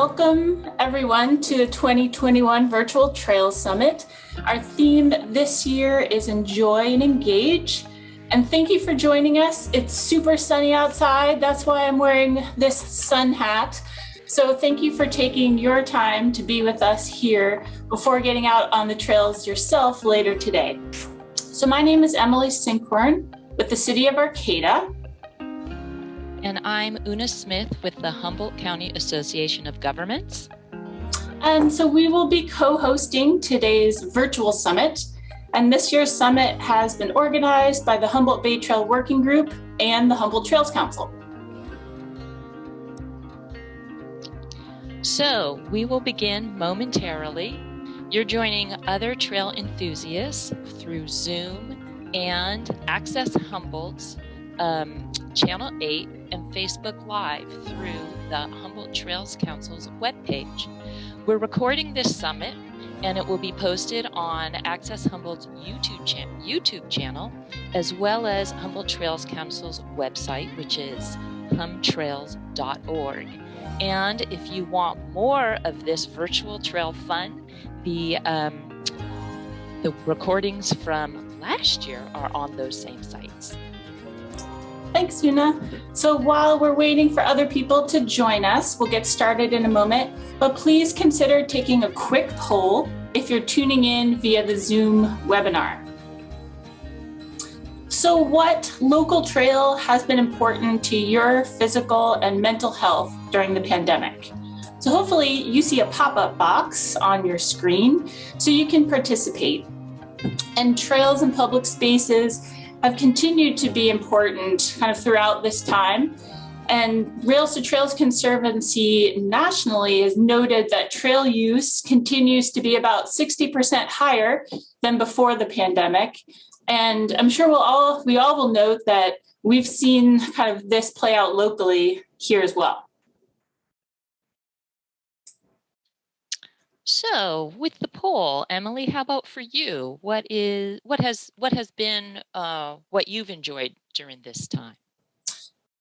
Welcome everyone to the 2021 Virtual Trail Summit. Our theme this year is Enjoy and Engage. And thank you for joining us. It's super sunny outside. That's why I'm wearing this sun hat. So thank you for taking your time to be with us here before getting out on the trails yourself later today. So my name is Emily Sinkhorn with the City of Arcata. And I'm Una Smith with the Humboldt County Association of Governments. And so we will be co-hosting today's virtual summit. And this year's summit has been organized by the Humboldt Bay Trail Working Group and the Humboldt Trails Council. So we will begin momentarily. You're joining other trail enthusiasts through Zoom and Access Humboldt's Channel 8 and Facebook Live through the Humboldt Trails Council's webpage. We're recording this summit and it will be posted on Access Humboldt's YouTube channel, as well as Humboldt Trails Council's website, which is humtrails.org. And if you want more of this virtual trail fun, the recordings from last year are on those same sites. Thanks, Una. So while we're waiting for other people to join us, we'll get started in a moment, but please consider taking a quick poll if you're tuning in via the Zoom webinar. So what local trail has been important to your physical and mental health during the pandemic? So hopefully you see a pop-up box on your screen so you can participate. And trails and public spaces have continued to be important kind of throughout this time. And Rails to Trails Conservancy nationally has noted that trail use continues to be about 60% higher than before the pandemic. And I'm sure we all will note that we've seen kind of this play out locally here as well. So with the poll, Emily, how about for you? What has been what you've enjoyed during this time?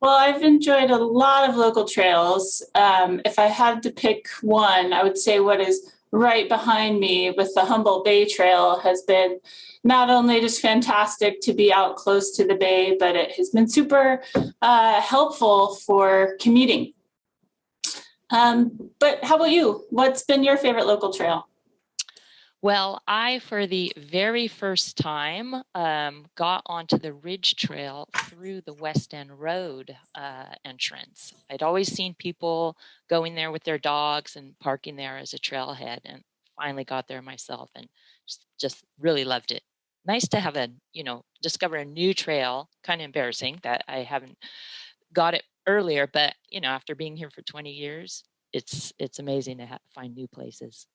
Well, I've enjoyed a lot of local trails. If I had to pick one, I would say what is right behind me with the Humboldt Bay Trail has been not only just fantastic to be out close to the bay, but it has been super helpful for commuting. But how about you? What's been your favorite local trail? Well, I, for the very first time, got onto the Ridge Trail through the West End Road entrance. I'd always seen people going there with their dogs and parking there as a trailhead, and finally got there myself and just really loved it. Nice to have discover a new trail. Kind of embarrassing that I haven't got it earlier, but after being here for 20 years, it's amazing to find new places.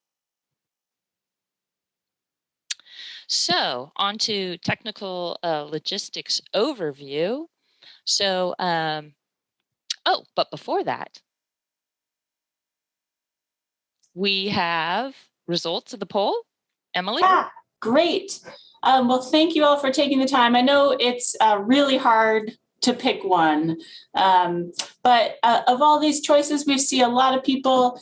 So on to technical logistics overview. So, but before that, we have results of the poll. Emily? Yeah, great. Well, thank you all for taking the time. I know it's really hard to pick one, but of all these choices, we see a lot of people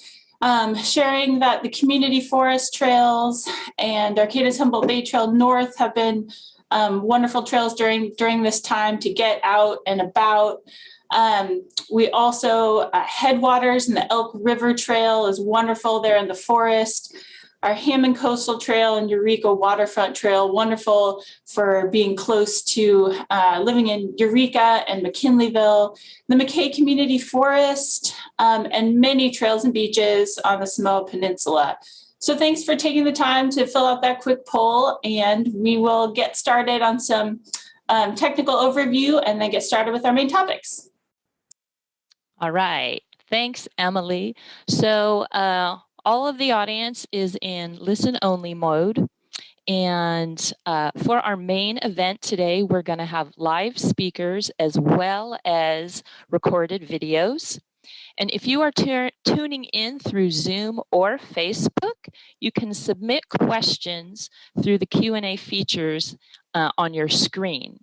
sharing that the community forest trails and Arcata's Humboldt Bay Trail North have been wonderful trails during this time to get out and about. We also, Headwaters and the Elk River Trail is wonderful there in the forest. Our Hammond Coastal Trail and Eureka Waterfront Trail, wonderful for being close to living in Eureka and McKinleyville. The McKay Community Forest, and many trails and beaches on the Samoa Peninsula. So thanks for taking the time to fill out that quick poll, and we will get started on some technical overview and then get started with our main topics. All right, thanks, Emily. So all of the audience is in listen-only mode. And for our main event today, we're going to have live speakers as well as recorded videos. And if you are tuning in through Zoom or Facebook, you can submit questions through the Q&A features on your screen.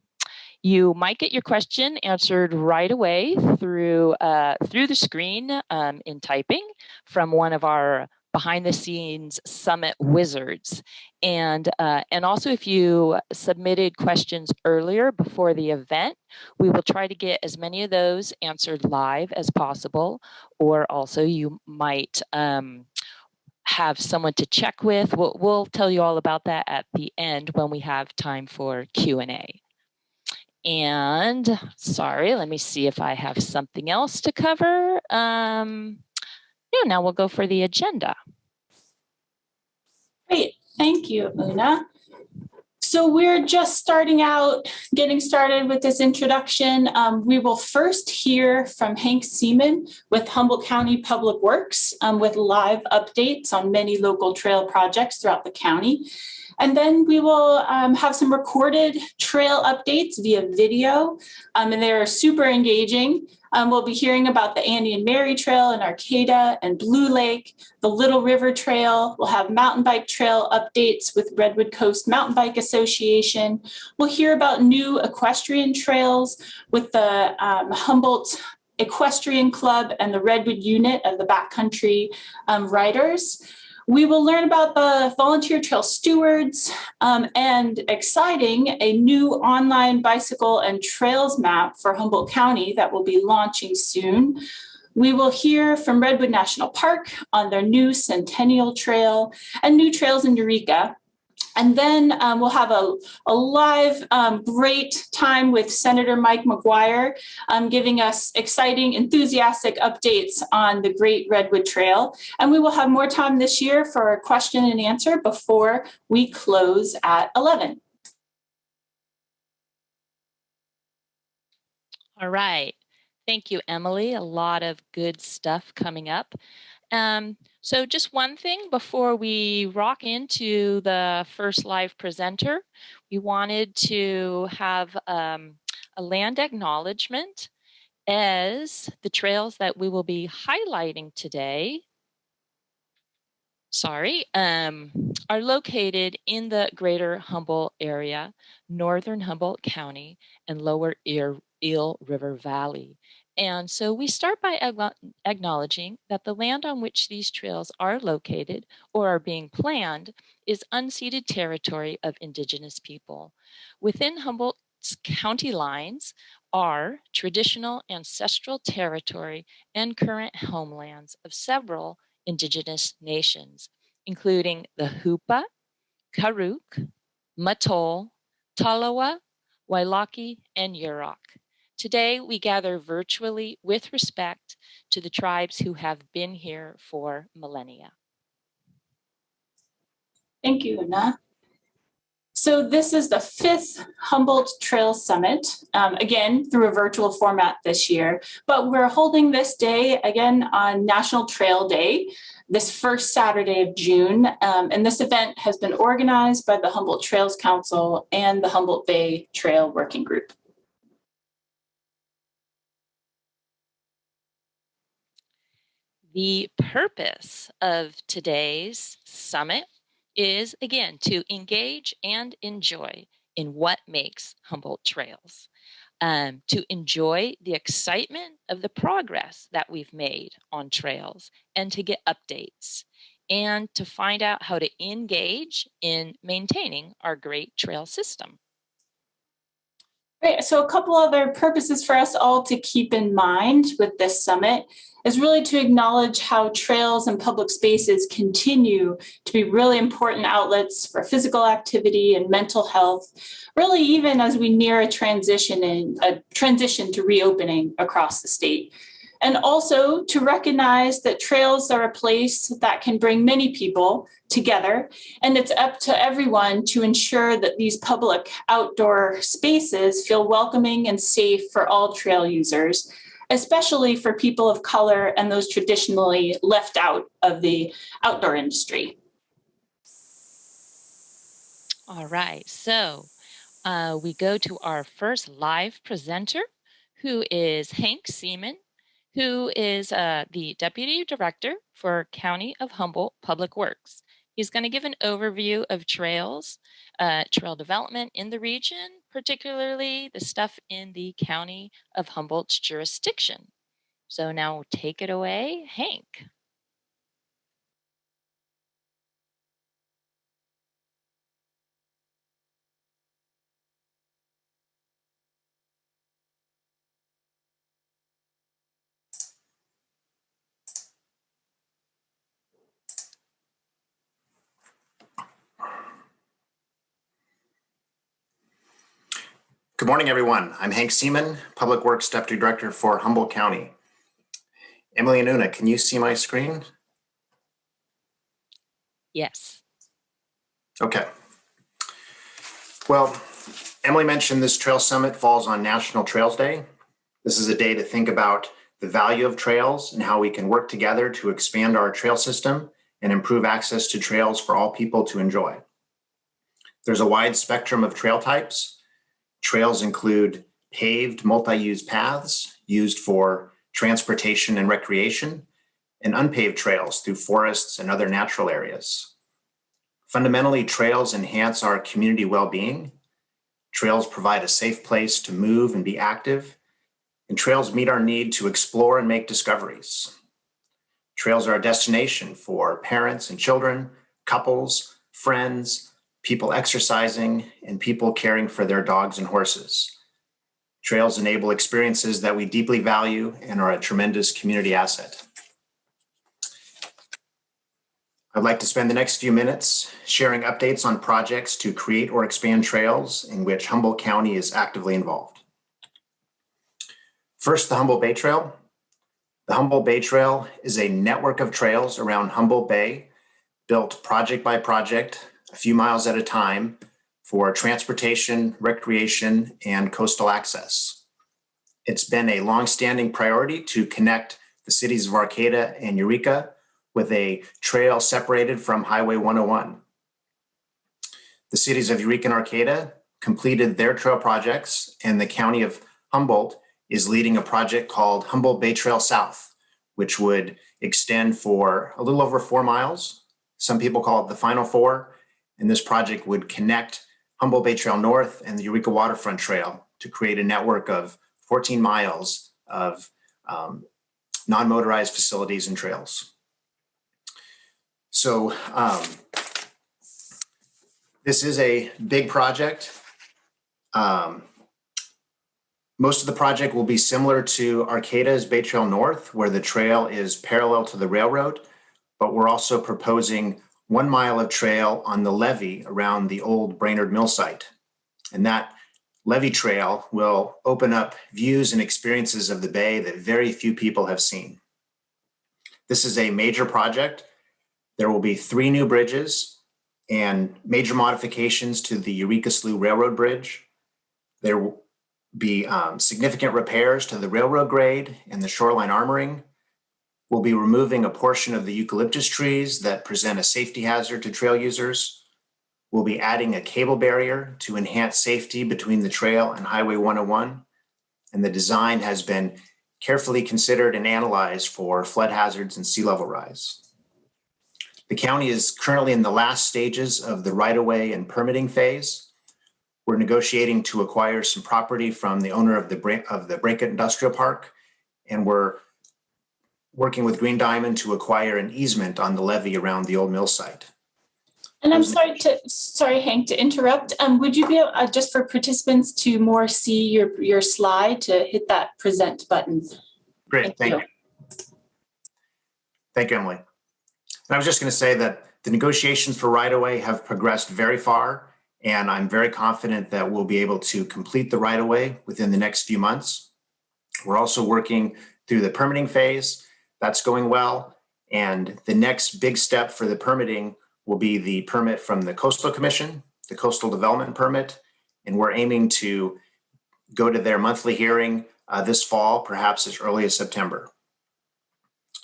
You might get your question answered right away through the screen in typing from one of our behind the scenes summit wizards. And also, if you submitted questions earlier before the event, we will try to get as many of those answered live as possible. Or also you might have someone to check with. We'll tell you all about that at the end when we have time for Q&A. And sorry, let me see if I have something else to cover. Yeah, now we'll go for the agenda. Great, thank you, Una. So we're just getting started with this introduction. We will first hear from Hank Seemann with Humboldt County Public Works with live updates on many local trail projects throughout the county. And then we will have some recorded trail updates via video, and they're super engaging. We'll be hearing about the Andy and Mary Trail in Arcata and Blue Lake, the Little River Trail. We'll have mountain bike trail updates with Redwood Coast Mountain Bike Association. We'll hear about new equestrian trails with the Humboldt Equestrian Club and the Redwood Unit of the Backcountry Riders. We will learn about the volunteer trail stewards and exciting, a new online bicycle and trails map for Humboldt County that will be launching soon. We will hear from Redwood National Park on their new Centennial Trail and new trails in Eureka. And then we'll have a live great time with Senator Mike McGuire giving us exciting, enthusiastic updates on the Great Redwood Trail. And we will have more time this year for a question and answer before we close at 11. All right. Thank you, Emily. A lot of good stuff coming up. So just one thing before we rock into the first live presenter, we wanted to have a land acknowledgement as the trails that we will be highlighting today, are located in the greater Humboldt area, northern Humboldt County, and lower Eel River Valley. And so we start by acknowledging that the land on which these trails are located or are being planned is unceded territory of Indigenous people. Within Humboldt's county lines are traditional ancestral territory and current homelands of several Indigenous nations, including the Hupa, Karuk, Matol, Talawa, Wailaki, and Yurok. Today, we gather virtually with respect to the tribes who have been here for millennia. Thank you, Una. So this is the 5th Humboldt Trail Summit, again, through a virtual format this year, but we're holding this day again on National Trail Day, this first Saturday of June. And this event has been organized by the Humboldt Trails Council and the Humboldt Bay Trail Working Group. The purpose of today's summit is, again, to engage and enjoy in what makes Humboldt trails, to enjoy the excitement of the progress that we've made on trails, and to get updates, and to find out how to engage in maintaining our great trail system. Great. So a couple other purposes for us all to keep in mind with this summit is really to acknowledge how trails and public spaces continue to be really important outlets for physical activity and mental health, really even as we near a transition to reopening across the state. And also to recognize that trails are a place that can bring many people together, and it's up to everyone to ensure that these public outdoor spaces feel welcoming and safe for all trail users, especially for people of color and those traditionally left out of the outdoor industry. All right, so we go to our first live presenter, who is Hank Seemann, who is the Deputy Director for County of Humboldt Public Works. He's going to give an overview of trails, trail development in the region, particularly the stuff in the County of Humboldt's jurisdiction. So now take it away, Hank. Good morning, everyone. I'm Hank Seemann, Public Works Deputy Director for Humboldt County. Emily and Una, can you see my screen? Yes. Okay. Well, Emily mentioned this Trail Summit falls on National Trails Day. This is a day to think about the value of trails and how we can work together to expand our trail system and improve access to trails for all people to enjoy. There's a wide spectrum of trail types. Trails include paved multi-use paths used for transportation and recreation, and unpaved trails through forests and other natural areas. Fundamentally, trails enhance our community well-being. Trails provide a safe place to move and be active, and trails meet our need to explore and make discoveries. Trails are a destination for parents and children, couples, friends, people exercising, and people caring for their dogs and horses. Trails enable experiences that we deeply value and are a tremendous community asset. I'd like to spend the next few minutes sharing updates on projects to create or expand trails in which Humboldt County is actively involved. First, the Humboldt Bay Trail. The Humboldt Bay Trail is a network of trails around Humboldt Bay, built project by project, a few miles at a time, for transportation, recreation, and coastal access. It's been a longstanding priority to connect the cities of Arcata and Eureka with a trail separated from Highway 101. The cities of Eureka and Arcata completed their trail projects, and the County of Humboldt is leading a project called Humboldt Bay Trail South, which would extend for a little over 4 miles. Some people call it the final 4. And this project would connect Humboldt Bay Trail North and the Eureka Waterfront Trail to create a network of 14 miles of non-motorized facilities and trails. So this is a big project. Most of the project will be similar to Arcata's Bay Trail North, where the trail is parallel to the railroad, but we're also proposing 1 mile of trail on the levee around the old Brainerd Mill site. And that levee trail will open up views and experiences of the bay that very few people have seen. This is a major project. There will be 3 new bridges and major modifications to the Eureka Slough Railroad Bridge. There will be significant repairs to the railroad grade and the shoreline armoring. We'll be removing a portion of the eucalyptus trees that present a safety hazard to trail users. We'll be adding a cable barrier to enhance safety between the trail and Highway 101. And the design has been carefully considered and analyzed for flood hazards and sea level rise. The county is currently in the last stages of the right-of-way and permitting phase. We're negotiating to acquire some property from the owner of the Brackett Industrial Park, and we're working with Green Diamond to acquire an easement on the levee around the old mill site. And I'm sorry, Hank, to interrupt. Would you be able, just for participants to more see your slide, to hit that present button? Great, thank you. Thank you, Emily. And I was just going to say that the negotiations for right-of-way have progressed very far, and I'm very confident that we'll be able to complete the right-of-way within the next few months. We're also working through the permitting phase. That's going well. And the next big step for the permitting will be the permit from the Coastal Commission, the Coastal Development Permit. And we're aiming to go to their monthly hearing this fall, perhaps as early as September.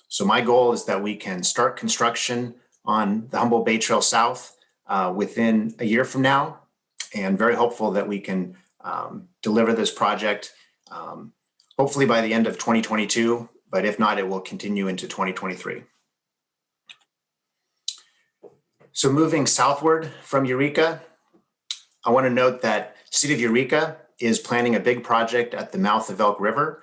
So my goal is that we can start construction on the Humboldt Bay Trail South within a year from now, and very hopeful that we can deliver this project hopefully by the end of 2022, but if not, it will continue into 2023. So moving southward from Eureka, I want to note that City of Eureka is planning a big project at the mouth of Elk River.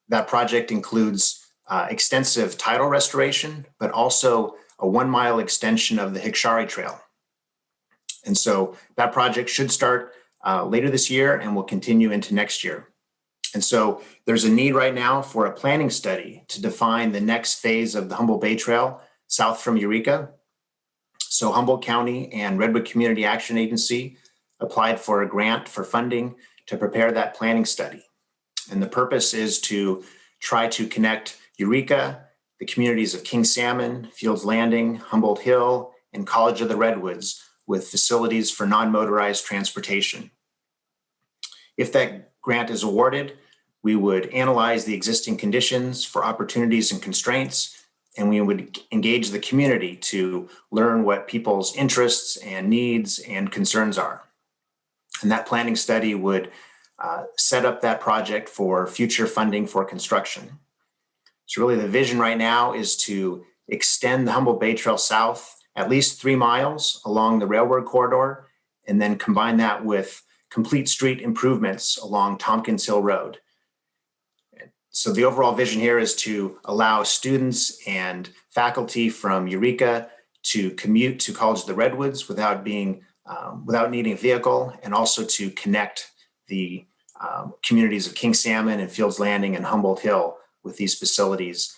That project includes extensive tidal restoration, but also a 1 mile extension of the Hikshari Trail. And so that project should start later this year and will continue into next year. And so there's a need right now for a planning study to define the next phase of the Humboldt Bay Trail south from Eureka. So Humboldt County and Redwood Community Action Agency applied for a grant for funding to prepare that planning study. And the purpose is to try to connect Eureka, the communities of King Salmon, Fields Landing, Humboldt Hill, and College of the Redwoods with facilities for non-motorized transportation. If that grant is awarded, we would analyze the existing conditions for opportunities and constraints, and we would engage the community to learn what people's interests and needs and concerns are. And that planning study would set up that project for future funding for construction. So really the vision right now is to extend the Humboldt Bay Trail south at least 3 miles along the railroad corridor, and then combine that with complete street improvements along Tompkins Hill Road. So the overall vision here is to allow students and faculty from Eureka to commute to College of the Redwoods without needing a vehicle, and also to connect the communities of King Salmon and Fields Landing and Humboldt Hill with these facilities.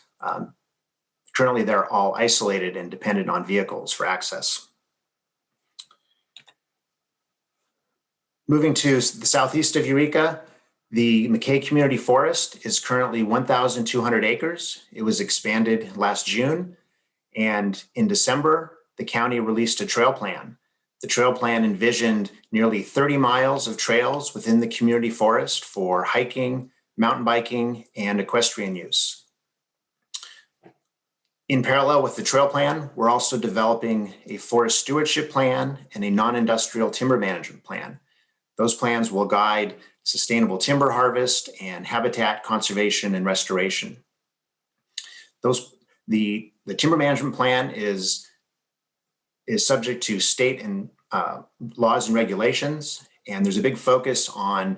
Currently, they're all isolated and dependent on vehicles for access. Moving to the southeast of Eureka, the McKay Community Forest is currently 1,200 acres. It was expanded last June, and in December, the county released a trail plan. The trail plan envisioned nearly 30 miles of trails within the community forest for hiking, mountain biking, and equestrian use. In parallel with the trail plan, we're also developing a forest stewardship plan and a non-industrial timber management plan. Those plans will guide sustainable timber harvest and habitat conservation and restoration. The timber management plan is subject to state and laws and regulations, and there's a big focus on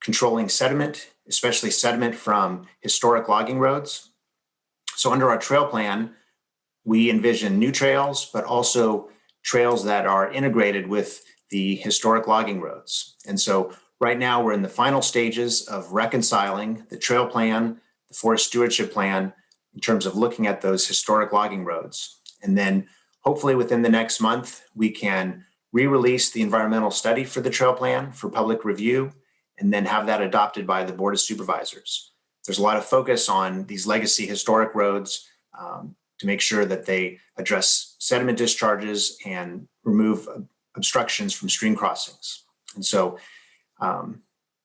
controlling sediment, especially sediment from historic logging roads. So under our trail plan, we envision new trails, but also trails that are integrated with the historic logging roads. And so right now we're in the final stages of reconciling the trail plan, the forest stewardship plan, in terms of looking at those historic logging roads. And then hopefully within the next month, we can re-release the environmental study for the trail plan for public review, and then have that adopted by the Board of Supervisors. There's a lot of focus on these legacy historic roads to make sure that they address sediment discharges and remove obstructions from stream crossings. And so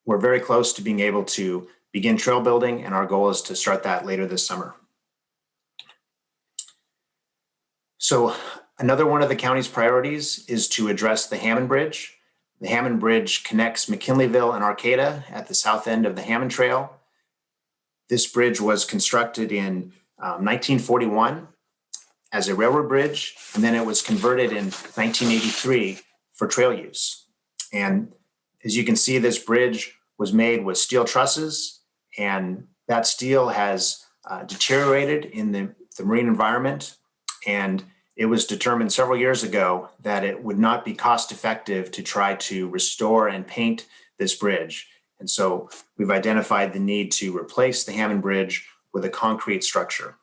we're very close to being able to begin trail building, and our goal is to start that later this summer. So another one of the county's priorities is to address the Hammond Bridge. The Hammond Bridge connects McKinleyville and Arcata at the south end of the Hammond Trail. This bridge was constructed in 1941 as a railroad bridge, and then it was converted in 1983 for trail use. And as you can see, this bridge was made with steel trusses, and that steel has deteriorated in the marine environment. And it was determined several years ago that it would not be cost effective to try to restore and paint this bridge. And so we've identified the need to replace the Hammond Bridge with a concrete structure.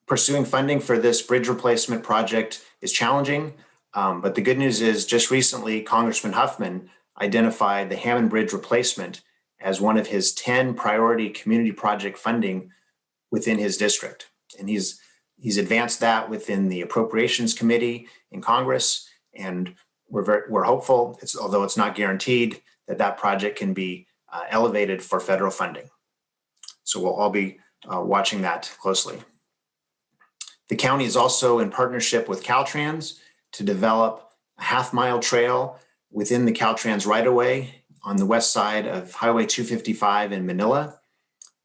Pursuing funding for this bridge replacement project is challenging, but the good news is just recently, Congressman Huffman identified the Hammond Bridge replacement as one of his 10 priority community project funding within his district. And he's advanced that within the Appropriations Committee in Congress, and we're hopeful, although it's not guaranteed, that project can be elevated for federal funding. So we'll all be watching that closely. The county is also in partnership with Caltrans to develop a half-mile trail within the Caltrans right-of-way on the west side of Highway 255 in Manila.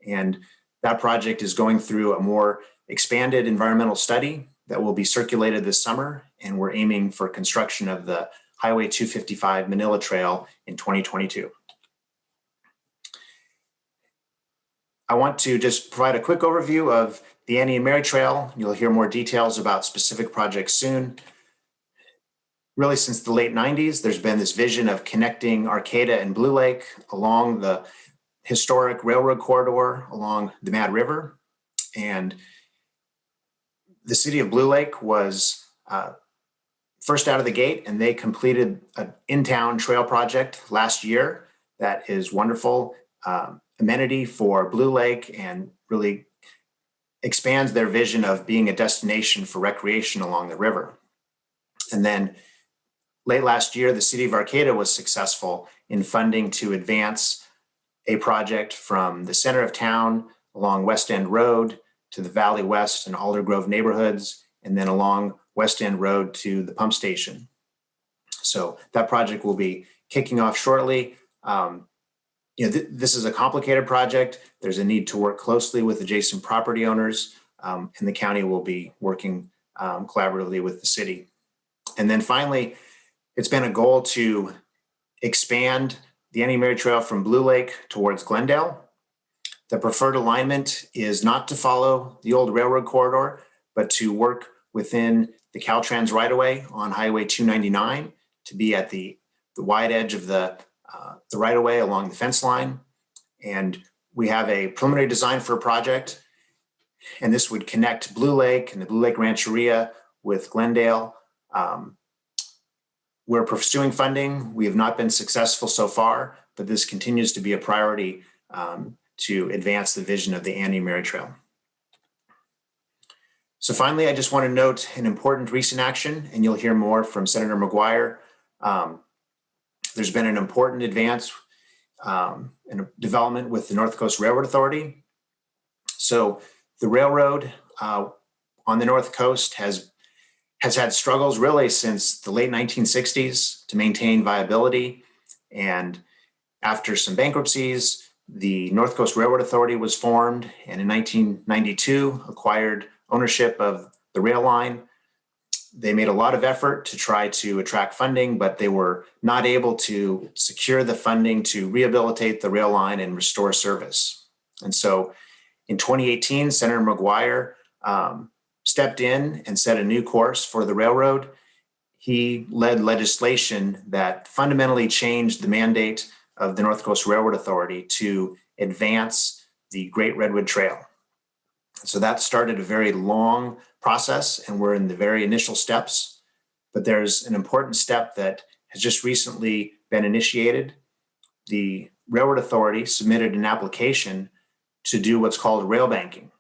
And that project is going through a more expanded environmental study, that will be circulated this summer, and we're aiming for construction of the Highway 255 Manila Trail in 2022. I want to just provide a quick overview of the Annie and Mary Trail. You'll hear more details about specific projects soon. Really, since the late 90s, there's been this vision of connecting Arcata and Blue Lake along the historic railroad corridor along the Mad River. And the city of Blue Lake was first out of the gate, and they completed an in-town trail project last year that is wonderful amenity for Blue Lake and really expands their vision of being a destination for recreation along the river. And then late last year, the city of Arcata was successful in funding to advance a project from the center of town along West End Road to the Valley West and Alder Grove neighborhoods, and then along West End Road to the pump station. So that project will be kicking off shortly. This is a complicated project. There's a need to work closely with adjacent property owners, and the county will be working collaboratively with the city. And then finally, it's been a goal to expand the Annie and Mary Trail from Blue Lake towards Glendale. The preferred alignment is not to follow the old railroad corridor, but to work within the Caltrans right-of-way on Highway 299 to be at the wide edge of the right-of-way along the fence line. And we have a preliminary design for a project, and this would connect Blue Lake and the Blue Lake Rancheria with Glendale. We're pursuing funding. We have not been successful so far, but this continues to be a priority to advance the vision of the Annie and Mary Trail. So finally, I just want to note an important recent action, and you'll hear more from Senator McGuire. There's been an important advance in development with the North Coast Railroad Authority. So the railroad on the North Coast has had struggles really since the late 1960s to maintain viability. And after some bankruptcies, the North Coast Railroad Authority was formed, and in 1992 acquired ownership of the rail line. They made a lot of effort to try to attract funding, but they were not able to secure the funding to rehabilitate the rail line and restore service. And so in 2018, Senator McGuire stepped in and set a new course for the railroad. He led legislation that fundamentally changed the mandate of the North Coast Railroad Authority to advance the Great Redwood Trail. So that started a very long process, and we're in the very initial steps, but there's an important step that has just recently been initiated. The Railroad Authority submitted an application to do what's called railbanking.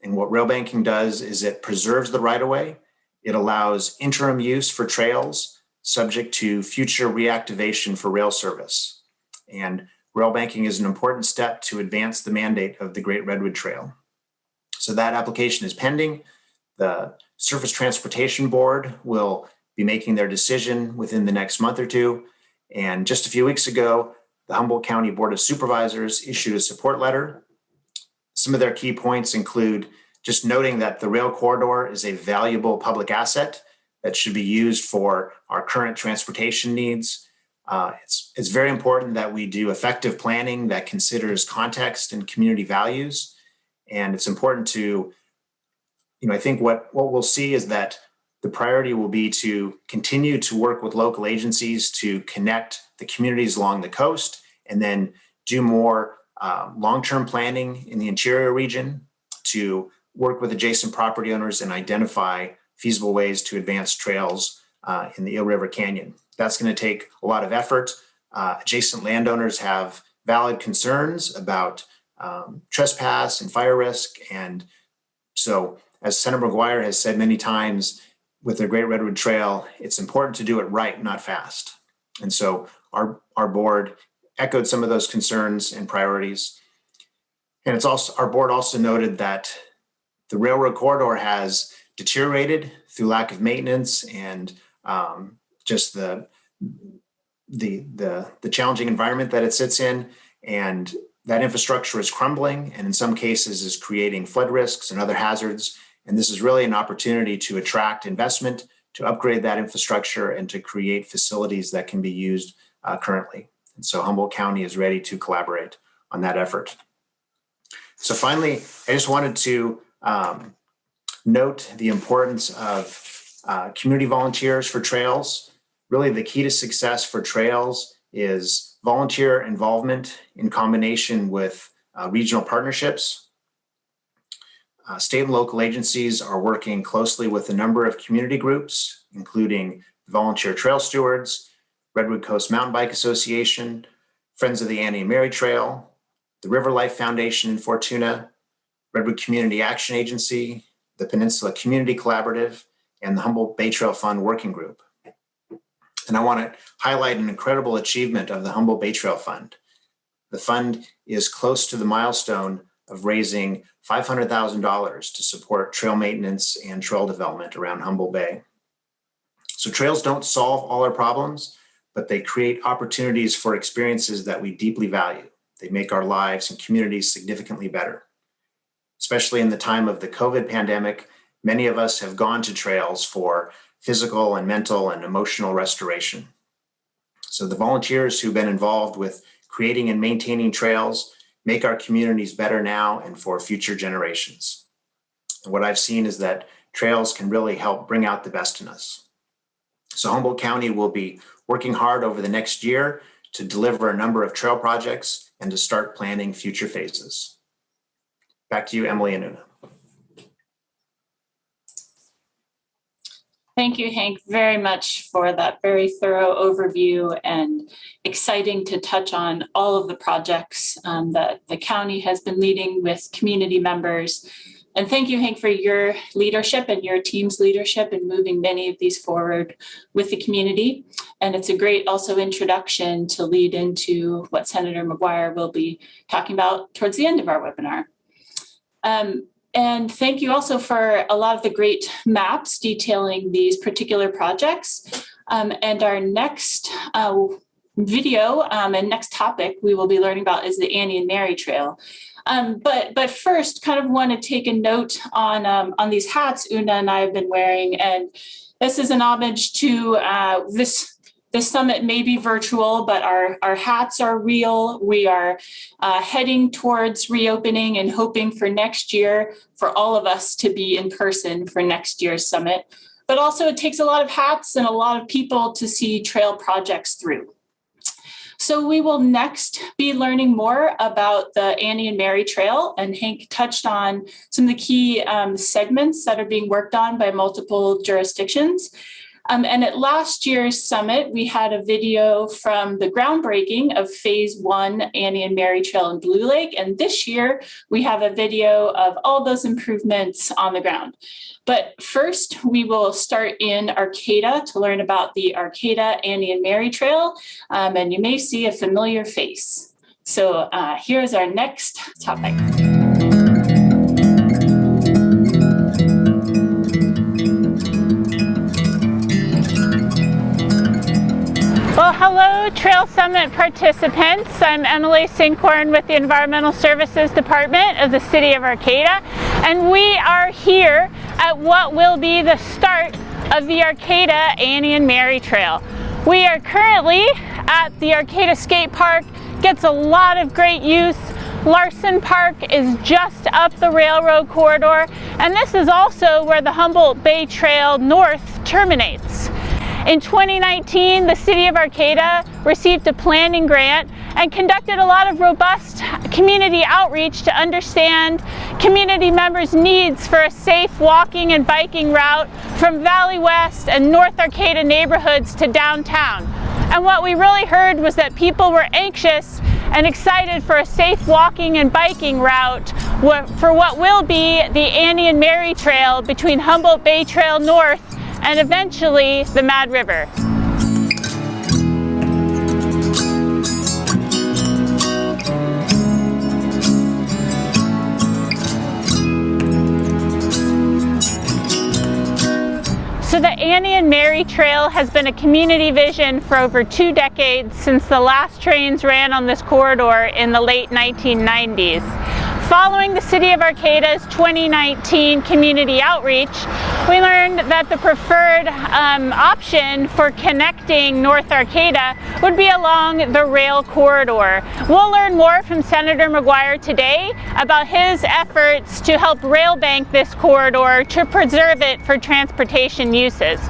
And what railbanking does is it preserves the right-of-way. It allows interim use for trails subject to future reactivation for rail service. And railbanking is an important step to advance the mandate of the Great Redwood Trail. So that application is pending. The Surface Transportation Board will be making their decision within the next month or two. And just a few weeks ago, the Humboldt County Board of Supervisors issued a support letter. Some of their key points include just noting that the rail corridor is a valuable public asset that should be used for our current transportation needs. It's very important that we do effective planning that considers context and community values. And it's important to, I think what we'll see is that the priority will be to continue to work with local agencies to connect the communities along the coast, and then do more long-term planning in the interior region to work with adjacent property owners and identify feasible ways to advance trails in the Eel River Canyon. That's going to take a lot of effort. Adjacent landowners have valid concerns about trespass and fire risk. And so, as Senator McGuire has said many times with the Great Redwood Trail, it's important to do it right, not fast. And so our board echoed some of those concerns and priorities. And it's also, our board also noted that the railroad corridor has deteriorated through lack of maintenance and just the challenging environment that it sits in, and that infrastructure is crumbling, and in some cases is creating flood risks and other hazards. And this is really an opportunity to attract investment, to upgrade that infrastructure, and to create facilities that can be used currently. And so Humboldt County is ready to collaborate on that effort. So finally, I just wanted to note the importance of community volunteers for trails. Really, the key to success for trails is volunteer involvement in combination with regional partnerships. State and local agencies are working closely with a number of community groups, including Volunteer Trail Stewards, Redwood Coast Mountain Bike Association, Friends of the Annie and Mary Trail, the River Life Foundation in Fortuna, Redwood Community Action Agency, the Peninsula Community Collaborative, and the Humboldt Bay Trail Fund Working Group. And I want to highlight an incredible achievement of the Humboldt Bay Trail Fund. The fund is close to the milestone of raising $500,000 to support trail maintenance and trail development around Humboldt Bay. So trails don't solve all our problems, but they create opportunities for experiences that we deeply value. They make our lives and communities significantly better. Especially in the time of the COVID pandemic, many of us have gone to trails for physical and mental and emotional restoration. So the volunteers who've been involved with creating and maintaining trails make our communities better now and for future generations. And what I've seen is that trails can really help bring out the best in us. So Humboldt County will be working hard over the next year to deliver a number of trail projects and to start planning future phases. Back to you, Emily and Una. Thank you, Hank, very much for that very thorough overview, and exciting to touch on all of the projects that the county has been leading with community members. And thank you, Hank, for your leadership and your team's leadership in moving many of these forward with the community. And it's a great also introduction to lead into what Senator McGuire will be talking about towards the end of our webinar. And thank you also for a lot of the great maps detailing these particular projects. And our next video and next topic we will be learning about is the Annie and Mary Trail. But first, kind of want to take a note on these hats Una and I have been wearing. And this is an homage to this summit may be virtual, but our hats are real. We are heading towards reopening and hoping for next year for all of us to be in person for next year's summit. But also it takes a lot of hats and a lot of people to see trail projects through. So we will next be learning more about the Annie and Mary Trail, and Hank touched on some of the key segments that are being worked on by multiple jurisdictions. And at last year's summit, we had a video from the groundbreaking of Phase 1 Annie and Mary Trail in Blue Lake. And this year, we have a video of all those improvements on the ground. But first, we will start in Arcata to learn about the Arcata Annie and Mary Trail. And you may see a familiar face. So here's our next topic. Well, hello, Trail Summit participants. I'm Emily Sinkhorn with the Environmental Services Department of the City of Arcata, and we are here at what will be the start of the Arcata Annie and Mary Trail. We are currently at the Arcata Skate Park, gets a lot of great use. Larson Park is just up the railroad corridor, and this is also where the Humboldt Bay Trail North terminates. In 2019, the City of Arcata received a planning grant and conducted a lot of robust community outreach to understand community members' needs for a safe walking and biking route from Valley West and North Arcata neighborhoods to downtown. And what we really heard was that people were anxious and excited for a safe walking and biking route for what will be the Annie and Mary Trail between Humboldt Bay Trail North and eventually the Mad River. So the Annie and Mary Trail has been a community vision for over 2 decades since the last trains ran on this corridor in the late 1990s. following the City of Arcata's 2019 community outreach, we learned that the preferred option for connecting North Arcata would be along the rail corridor. We'll learn more from Senator McGuire today about his efforts to help rail bank this corridor to preserve it for transportation uses.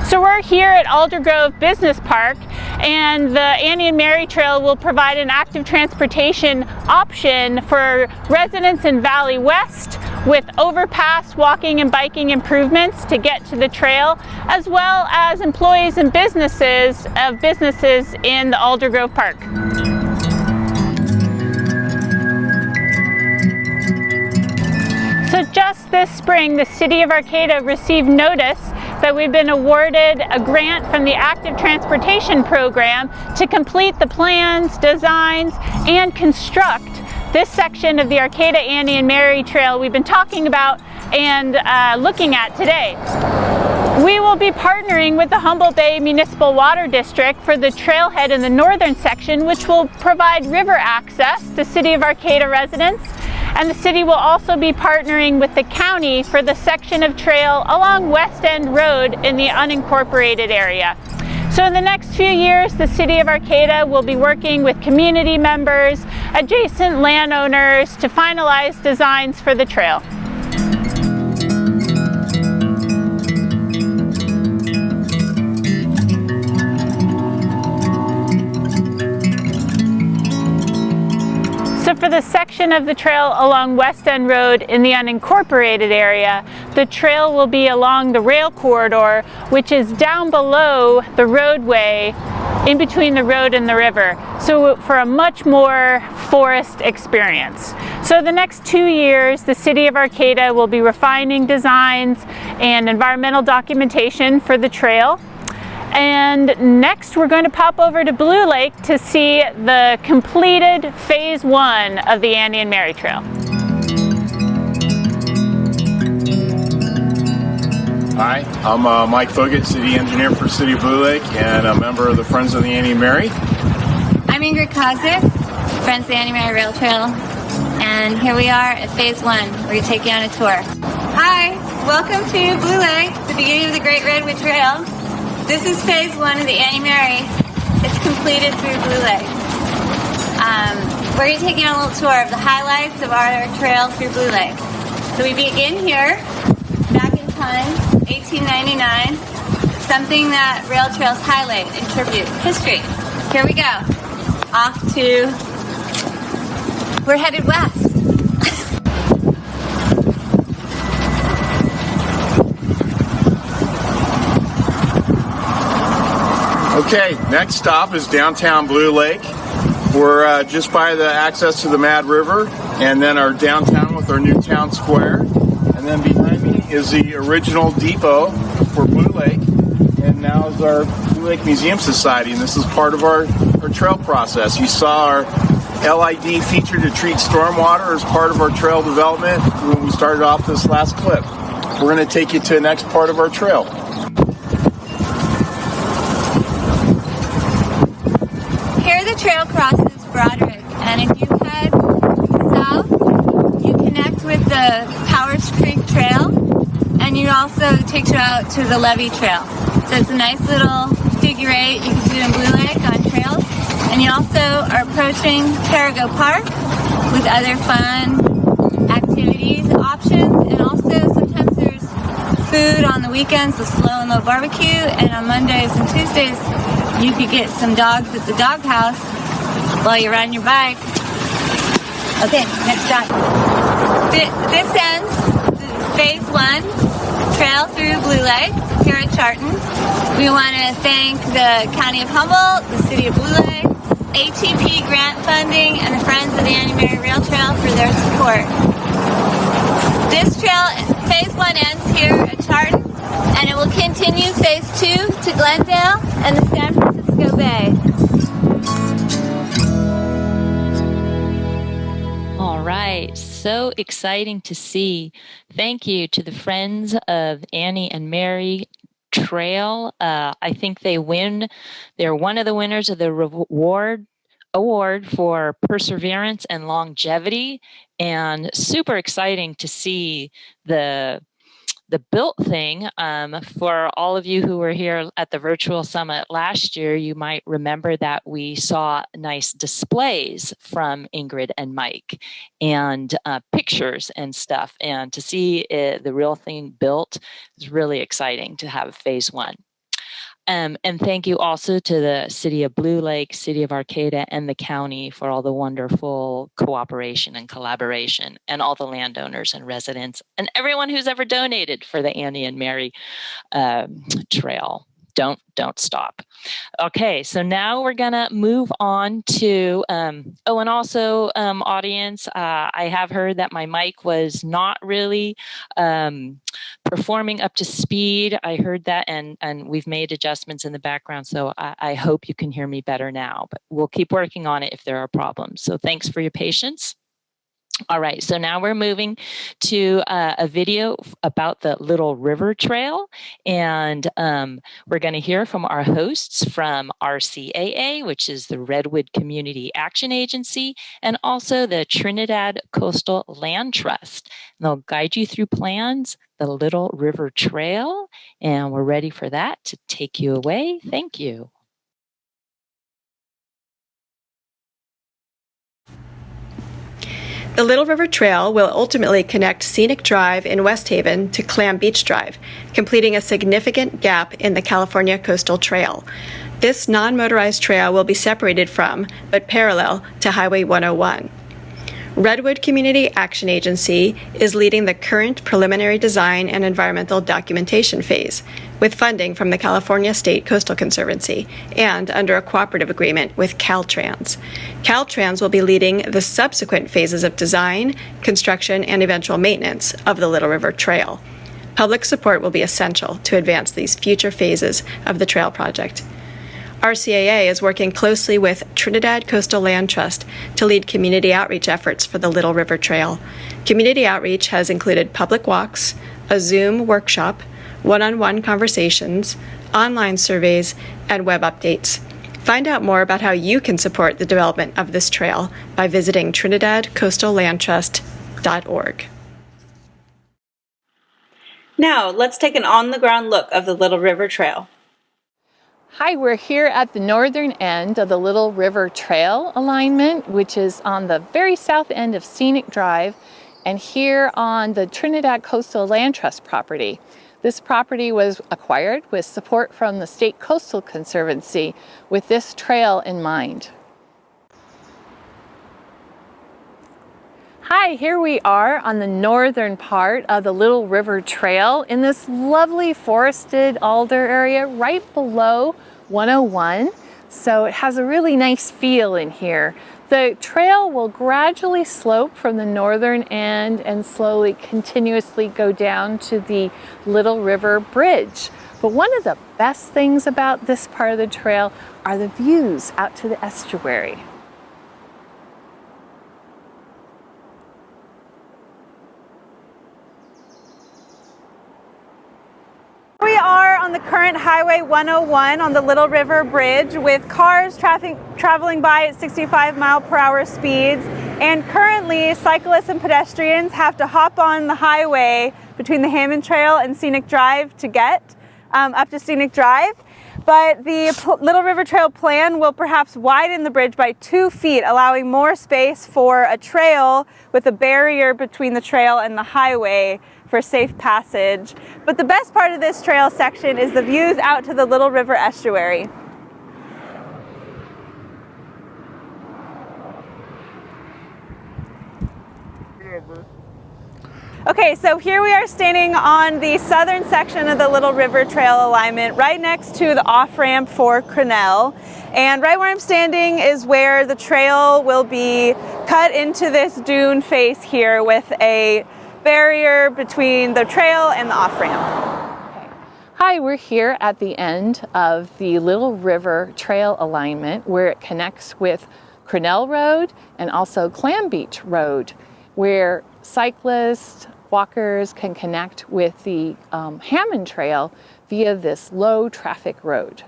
So we're here at Aldergrove Business Park, and the Annie and Mary Trail will provide an active transportation option for residents in Valley West with overpass walking and biking improvements to get to the trail, as well as employees and businesses in the Aldergrove Park. So just this spring, the City of Arcata received notice that we've been awarded a grant from the Active Transportation Program to complete the plans, designs, and construct this section of the Arcata, Annie, and Mary Trail we've been talking about and looking at today. We will be partnering with the Humboldt Bay Municipal Water District for the trailhead in the northern section, which will provide river access to City of Arcata residents. And the city will also be partnering with the county for the section of trail along West End Road in the unincorporated area. So in the next few years, the City of Arcata will be working with community members, adjacent landowners to finalize designs for the trail. So for the section of the trail along West End Road in the unincorporated area, the trail will be along the rail corridor, which is down below the roadway in between the road and the river. So for a much more forest experience. So the next 2 years, the City of Arcata will be refining designs and environmental documentation for the trail. And next we're going to pop over to Blue Lake to see the completed phase 1 of the Annie and Mary Trail. Hi, I'm Mike Foggett, City Engineer for City of Blue Lake and a member of the Friends of the Annie and Mary. I'm Ingrid Kozak, Friends of the Annie and Mary Rail Trail, and here we are at phase 1. We're going to take you on a tour. Hi, welcome to Blue Lake, the beginning of the Great Redwood Trail. This is phase 1 of the Annie Mary. It's completed through Blue Lake. We're going to take you on a little tour of the highlights of our trail through Blue Lake. So we begin here, back in time, 1899, something that rail trails highlight and tribute history. Here we go. Off to, we're headed west. Okay, next stop is downtown Blue Lake. We're just by the access to the Mad River, and then our downtown with our new town square. And then behind me is the original depot for Blue Lake, and now is our Blue Lake Museum Society, and this is part of our trail process. You saw our LID feature to treat stormwater as part of our trail development when we started off this last clip. We're going to take you to the next part of our trail. Trail crosses Broderick, and if you head south, you connect with the Powers Creek Trail, and you also takes you out to the Levee Trail. So it's a nice little figure 8 you can do in Blue Lake on trails, and you also are approaching Perigo Park with other fun activities, options, and also sometimes there's food on the weekends, the Slow and Low Barbecue, and on Mondays and Tuesdays you could get some dogs at the dog house while you're riding your bike. Okay, next stop. This ends phase 1 trail through Blue Lake here at Charton. We want to thank the County of Humboldt, the City of Blue Lake, ATP grant funding, and the Friends of the Annie Mary Rail Trail for their support. This trail, phase 1 ends here at Charton, and it will continue phase 2 to Glendale and the San Francisco Bay. All right, so exciting to see. Thank you to the Friends of Annie and Mary Trail. I think they win. They're one of the winners of the award for perseverance and longevity, and super exciting to see the built thing. For all of you who were here at the virtual summit last year, you might remember that we saw nice displays from Ingrid and Mike and pictures and stuff. And to see the real thing built is really exciting to have phase one. And thank you also to the City of Blue Lake, City of Arcata, and the county for all the wonderful cooperation and collaboration, and all the landowners and residents, and everyone who's ever donated for the Annie and Mary Trail. Don't stop. Okay, so now we're gonna move on to, and also audience, I have heard that my mic was not really performing up to speed. I heard that, and we've made adjustments in the background, so I hope you can hear me better now, but we'll keep working on it if there are problems. So thanks for your patience. All right, so now we're moving to a video about the Little River Trail, and we're going to hear from our hosts from RCAA, which is the Redwood Community Action Agency, and also the Trinidad Coastal Land Trust. And they'll guide you through plans, the Little River Trail, and we're ready for that to take you away. Thank you. The Little River Trail will ultimately connect Scenic Drive in West Haven to Clam Beach Drive, completing a significant gap in the California Coastal Trail. This non-motorized trail will be separated from, but parallel to Highway 101. Redwood Community Action Agency is leading the current preliminary design and environmental documentation phase, with funding from the California State Coastal Conservancy and under a cooperative agreement with Caltrans. Caltrans will be leading the subsequent phases of design, construction, and eventual maintenance of the Little River Trail. Public support will be essential to advance these future phases of the trail project. RCAA is working closely with Trinidad Coastal Land Trust to lead community outreach efforts for the Little River Trail. Community outreach has included public walks, a Zoom workshop, one-on-one conversations, online surveys, and web updates. Find out more about how you can support the development of this trail by visiting trinidadcoastallandtrust.org. Now, let's take an on-the-ground look of the Little River Trail. Hi, we're here at the northern end of the Little River Trail alignment, which is on the very south end of Scenic Drive, and here on the Trinidad Coastal Land Trust property. This property was acquired with support from the State Coastal Conservancy with this trail in mind. Hi, here we are on the northern part of the Little River Trail in this lovely forested alder area right below 101. So it has a really nice feel in here. The trail will gradually slope from the northern end and slowly continuously go down to the Little River Bridge. But one of the best things about this part of the trail are the views out to the estuary. We are on the current Highway 101 on the Little River Bridge with cars traveling by at 65-mile-per-hour speeds, and currently cyclists and pedestrians have to hop on the highway between the Hammond Trail and Scenic Drive to get up to Scenic Drive. But the Little River Trail plan will perhaps widen the bridge by 2 feet, allowing more space for a trail with a barrier between the trail and the highway for safe passage. But the best part of this trail section is the views out to the Little River estuary. Okay, so here we are standing on the southern section of the Little River Trail alignment, right next to the off-ramp for Crenell. And right where I'm standing is where the trail will be cut into this dune face here with a barrier between the trail and the off-ramp. Hi, we're here at the end of the Little River Trail alignment where it connects with Crenell Road and also Clam Beach Road, where cyclists, walkers can connect with the Hammond Trail via this low traffic road.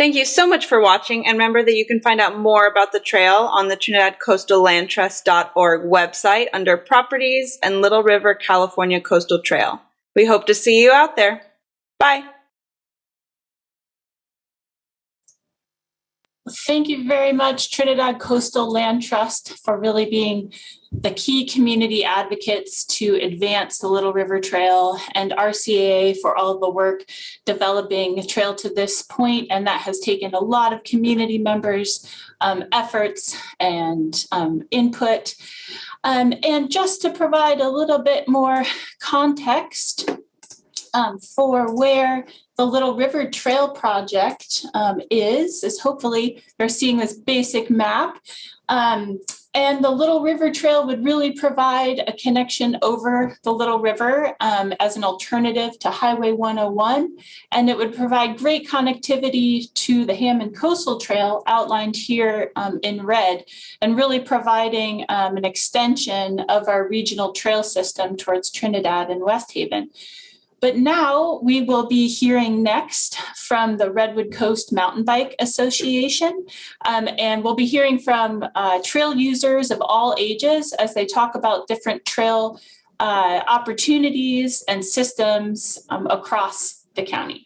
Thank you so much for watching, and remember that you can find out more about the trail on the TrinidadCoastalLandTrust.org website under Properties and Little River California Coastal Trail. We hope to see you out there. Bye. Thank you very much, Trinidad Coastal Land Trust, for really being the key community advocates to advance the Little River Trail, and RCAA for all the work developing the trail to this point. And that has taken a lot of community members' efforts and input. And just to provide a little bit more context for where the Little River Trail project is hopefully they're seeing this basic map. And the Little River Trail would really provide a connection over the Little River as an alternative to Highway 101. And it would provide great connectivity to the Hammond Coastal Trail outlined here in red, and really providing an extension of our regional trail system towards Trinidad and West Haven. But now we will be hearing next from the Redwood Coast Mountain Bike Association, and we'll be hearing from trail users of all ages as they talk about different trail opportunities and systems across the county.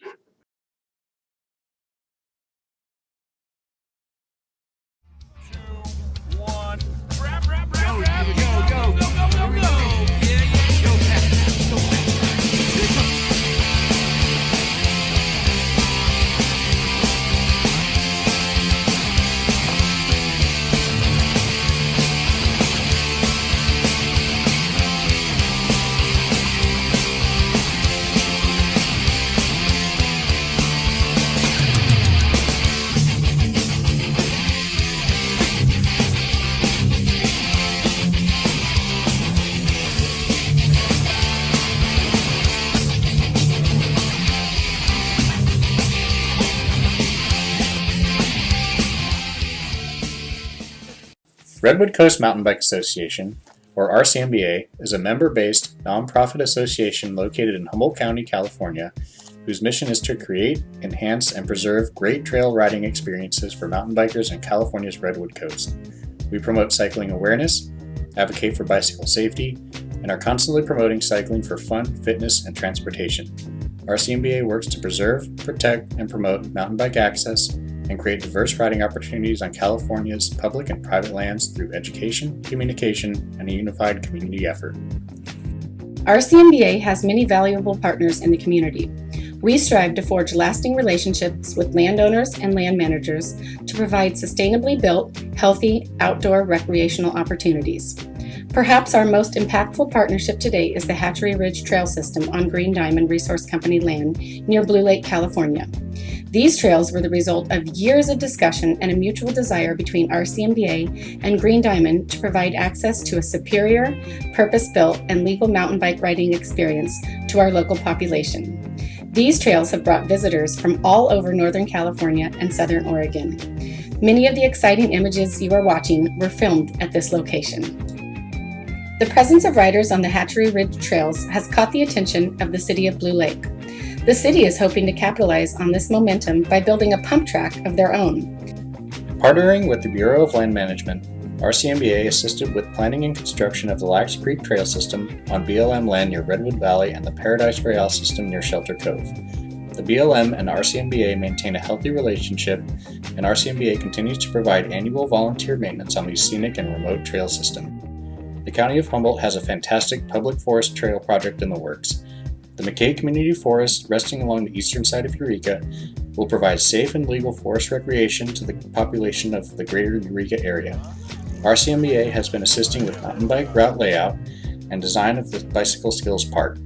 Redwood Coast Mountain Bike Association, or RCMBA, is a member-based, nonprofit association located in Humboldt County, California, whose mission is to create, enhance, and preserve great trail riding experiences for mountain bikers in California's Redwood Coast. We promote cycling awareness, advocate for bicycle safety, and are constantly promoting cycling for fun, fitness, and transportation. RCMBA works to preserve, protect, and promote mountain bike access and create diverse riding opportunities on California's public and private lands through education, communication, and a unified community effort. RCMBA has many valuable partners in the community. We strive to forge lasting relationships with landowners and land managers to provide sustainably built, healthy, outdoor recreational opportunities. Perhaps our most impactful partnership to date is the Hatchery Ridge Trail System on Green Diamond Resource Company land near Blue Lake, California. These trails were the result of years of discussion and a mutual desire between RCMBA and Green Diamond to provide access to a superior, purpose-built, and legal mountain bike riding experience to our local population. These trails have brought visitors from all over Northern California and Southern Oregon. Many of the exciting images you are watching were filmed at this location. The presence of riders on the Hatchery Ridge trails has caught the attention of the city of Blue Lake. The city is hoping to capitalize on this momentum by building a pump track of their own. Partnering with the Bureau of Land Management, RCMBA assisted with planning and construction of the Lax Creek Trail System on BLM land near Redwood Valley and the Paradise Royale System near Shelter Cove. The BLM and RCMBA maintain a healthy relationship, and RCMBA continues to provide annual volunteer maintenance on these scenic and remote trail systems. The County of Humboldt has a fantastic public forest trail project in the works. The McKay Community Forest, resting along the eastern side of Eureka, will provide safe and legal forest recreation to the population of the greater Eureka area. RCMBA has been assisting with mountain bike route layout and design of the Bicycle Skills Park.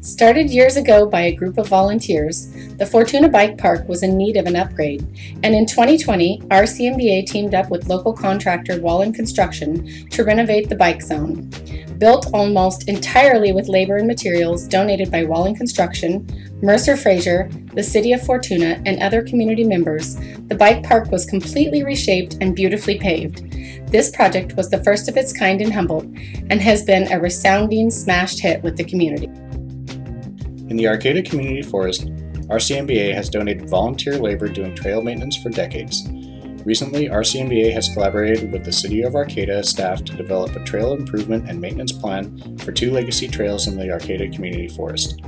Started years ago by a group of volunteers, the Fortuna Bike Park was in need of an upgrade, and in 2020, RCMBA teamed up with local contractor Wallen Construction to renovate the bike zone. Built almost entirely with labor and materials donated by Wallen Construction, Mercer Fraser, the City of Fortuna, and other community members, the bike park was completely reshaped and beautifully paved. This project was the first of its kind in Humboldt and has been a resounding smash hit with the community. In the Arcata Community Forest, RCMBA has donated volunteer labor doing trail maintenance for decades. Recently, RCMBA has collaborated with the City of Arcata staff to develop a trail improvement and maintenance plan for 2 legacy trails in the Arcata Community Forest.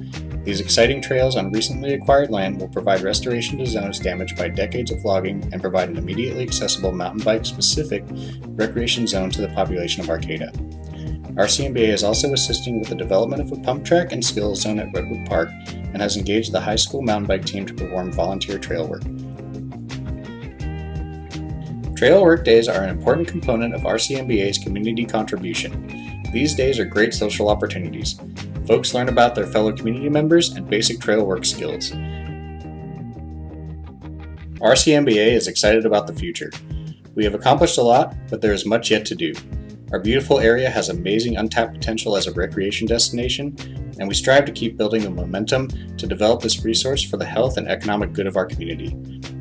These exciting trails on recently acquired land will provide restoration to zones damaged by decades of logging and provide an immediately accessible mountain bike-specific recreation zone to the population of Arcata. RCMBA is also assisting with the development of a pump track and skills zone at Redwood Park and has engaged the high school mountain bike team to perform volunteer trail work. Trail work days are an important component of RCMBA's community contribution. These days are great social opportunities. Folks learn about their fellow community members and basic trail work skills. RCMBA is excited about the future. We have accomplished a lot, but there is much yet to do. Our beautiful area has amazing untapped potential as a recreation destination, and we strive to keep building the momentum to develop this resource for the health and economic good of our community.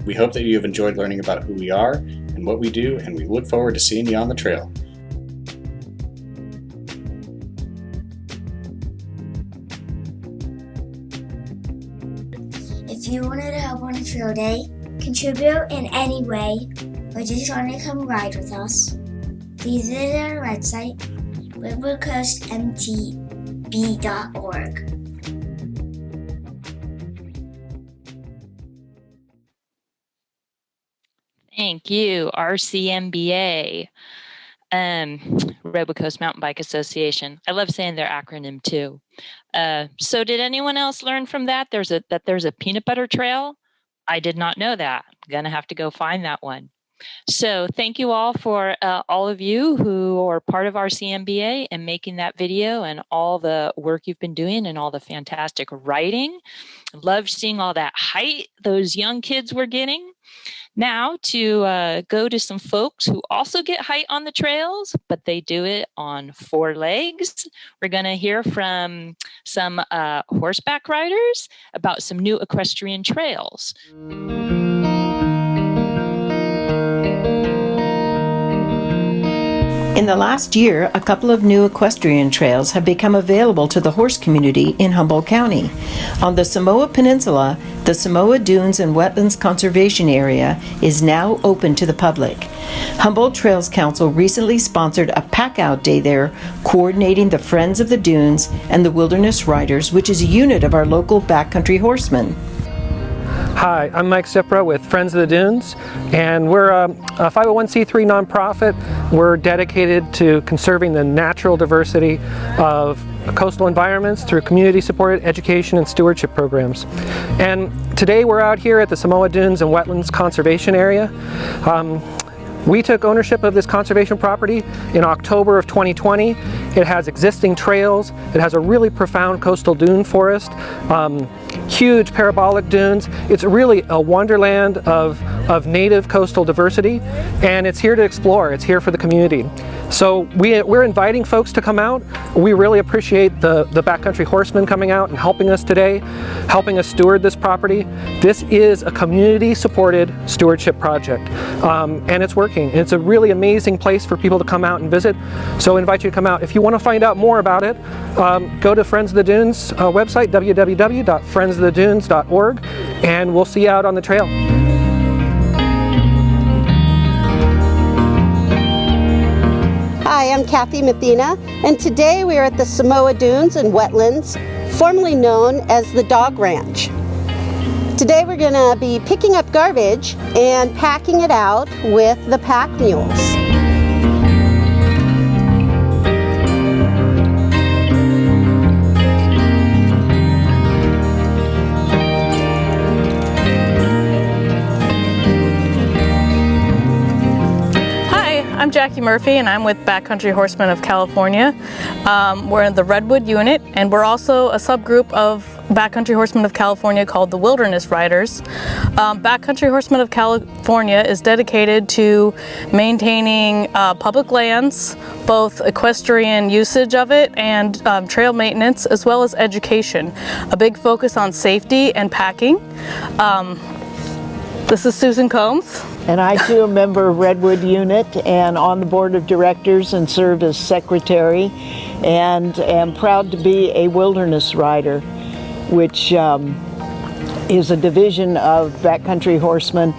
We hope that you have enjoyed learning about who we are and what we do, and we look forward to seeing you on the trail. If you wanted to help on a trail day, contribute in any way, or just want to come ride with us, please visit our website, rivercoastmtb.org. Thank you, RCMBA, Redwood Coast Mountain Bike Association. I love saying their acronym too. So did anyone else learn from that? There's a peanut butter trail? I did not know that. I'm gonna have to go find that one. So thank you all for all of you who are part of RCMBA and making that video and all the work you've been doing and all the fantastic writing. Love seeing all that height those young kids were getting. Now to go to some folks who also get height on the trails, but they do it on 4 legs. We're going to hear from some horseback riders about some new equestrian trails. In the last year, a couple of new equestrian trails have become available to the horse community in Humboldt County. On the Samoa Peninsula, the Samoa Dunes and Wetlands Conservation Area is now open to the public. Humboldt Trails Council recently sponsored a pack-out day there, coordinating the Friends of the Dunes and the Wilderness Riders, which is a unit of our local backcountry horsemen. Hi, I'm Mike Cipra with Friends of the Dunes, and we're a 501c3 nonprofit. We're dedicated to conserving the natural diversity of coastal environments through community-supported education and stewardship programs. And today we're out here at the Samoa Dunes and Wetlands Conservation Area. We took ownership of this conservation property in October of 2020. It has existing trails. It has a really profound coastal dune forest, huge parabolic dunes. It's really a wonderland of native coastal diversity, and it's here to explore. It's here for the community. So we're inviting folks to come out. We really appreciate the backcountry horsemen coming out and helping us today, helping us steward this property. This is a community-supported stewardship project, and it's working. It's a really amazing place for people to come out and visit, so I invite you to come out. If you want to find out more about it, go to Friends of the Dunes website, www.friendsofthedunes.org, and we'll see you out on the trail. Hi, I'm Kathy Mathena, and today we are at the Samoa Dunes and Wetlands, formerly known as the Dog Ranch. Today we're going to be picking up garbage and packing it out with the pack mules. I'm Jackie Murphy, and I'm with Backcountry Horsemen of California. We're in the Redwood unit, and we're also a subgroup of Backcountry Horsemen of California called the Wilderness Riders. Backcountry Horsemen of California is dedicated to maintaining public lands, both equestrian usage of it and trail maintenance, as well as education. A big focus on safety and packing. This is Susan Combs. And I too am a member of Redwood Unit and on the board of directors and serve as secretary, and am proud to be a wilderness rider, which is a division of Backcountry Horsemen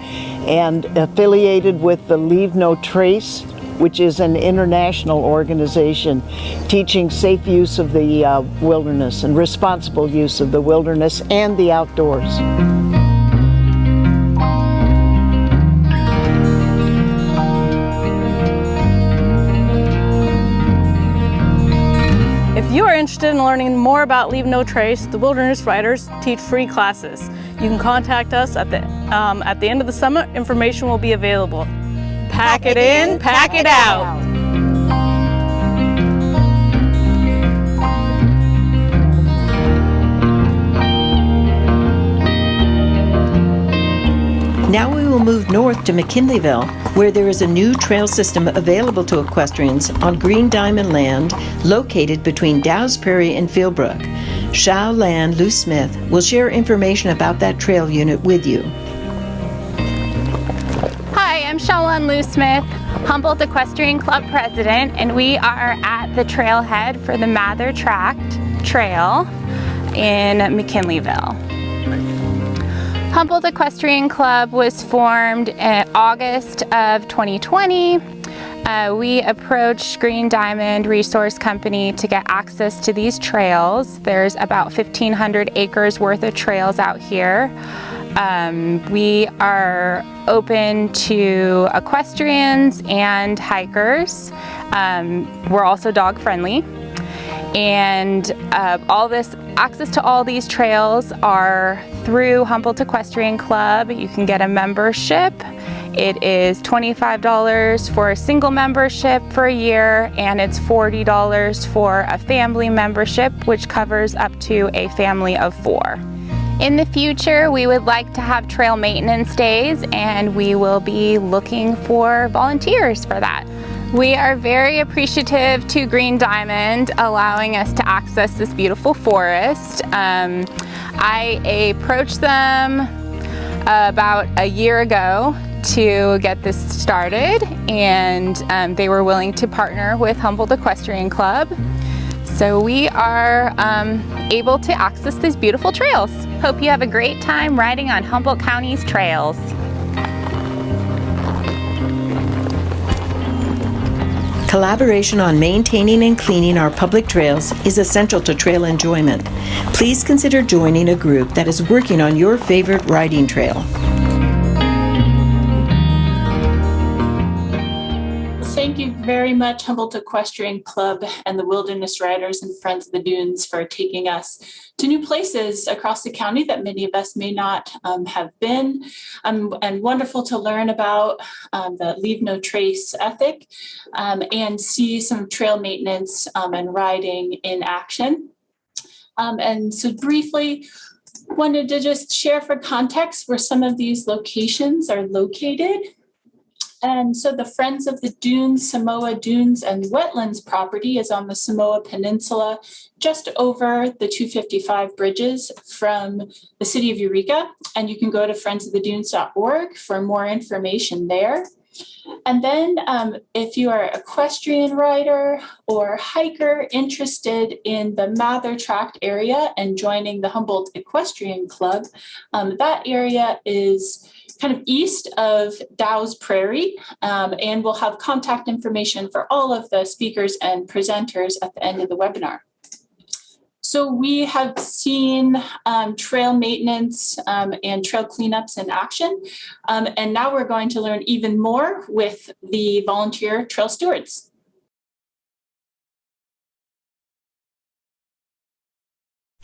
and affiliated with the Leave No Trace, which is an international organization teaching safe use of the wilderness and responsible use of the wilderness and the outdoors. If you are interested in learning more about Leave No Trace, the Wilderness Riders teach free classes. You can contact us at the end of the summer. Information will be available. Pack it in, pack it out. Now we will move north to McKinleyville, where there is a new trail system available to equestrians on Green Diamond land located between Dow's Prairie and Fieldbrook. Shao Lan Lou Smith will share information about that trail unit with you. Hi, I'm Shao Lan Lou Smith, Humboldt Equestrian Club President, and we are at the trailhead for the Mather Tract Trail in McKinleyville. Humboldt Equestrian Club was formed in August of 2020. We approached Green Diamond Resource Company to get access to these trails. There's about 1,500 acres worth of trails out here. We are open to equestrians and hikers. We're also dog friendly. And access to all these trails are through Humboldt Equestrian Club. You can get a membership. It is $25 for a single membership for a year, and it's $40 for a family membership, which covers up to a family of 4. In the future, we would like to have trail maintenance days, and we will be looking for volunteers for that. We are very appreciative to Green Diamond allowing us to access this beautiful forest. I approached them about a year ago to get this started, and they were willing to partner with Humboldt Equestrian Club. So we are able to access these beautiful trails. Hope you have a great time riding on Humboldt County's trails. Collaboration on maintaining and cleaning our public trails is essential to trail enjoyment. Please consider joining a group that is working on your favorite riding trail. Thank you very much, Humboldt Equestrian Club and the Wilderness Riders and Friends of the Dunes, for taking us to new places across the county that many of us may not have been, and wonderful to learn about the Leave No Trace ethic and see some trail maintenance and riding in action. And so briefly, wanted to just share for context where some of these locations are located. And so the Friends of the Dunes, Samoa Dunes and Wetlands property is on the Samoa Peninsula, just over the 255 bridges from the city of Eureka. And you can go to friendsofthedunes.org for more information there. And then if you are an equestrian rider or hiker interested in the Mather Tract area and joining the Humboldt Equestrian Club, that area is kind of east of Dow's Prairie, and we'll have contact information for all of the speakers and presenters at the end of the webinar. So we have seen trail maintenance and trail cleanups in action, and now we're going to learn even more with the volunteer trail stewards.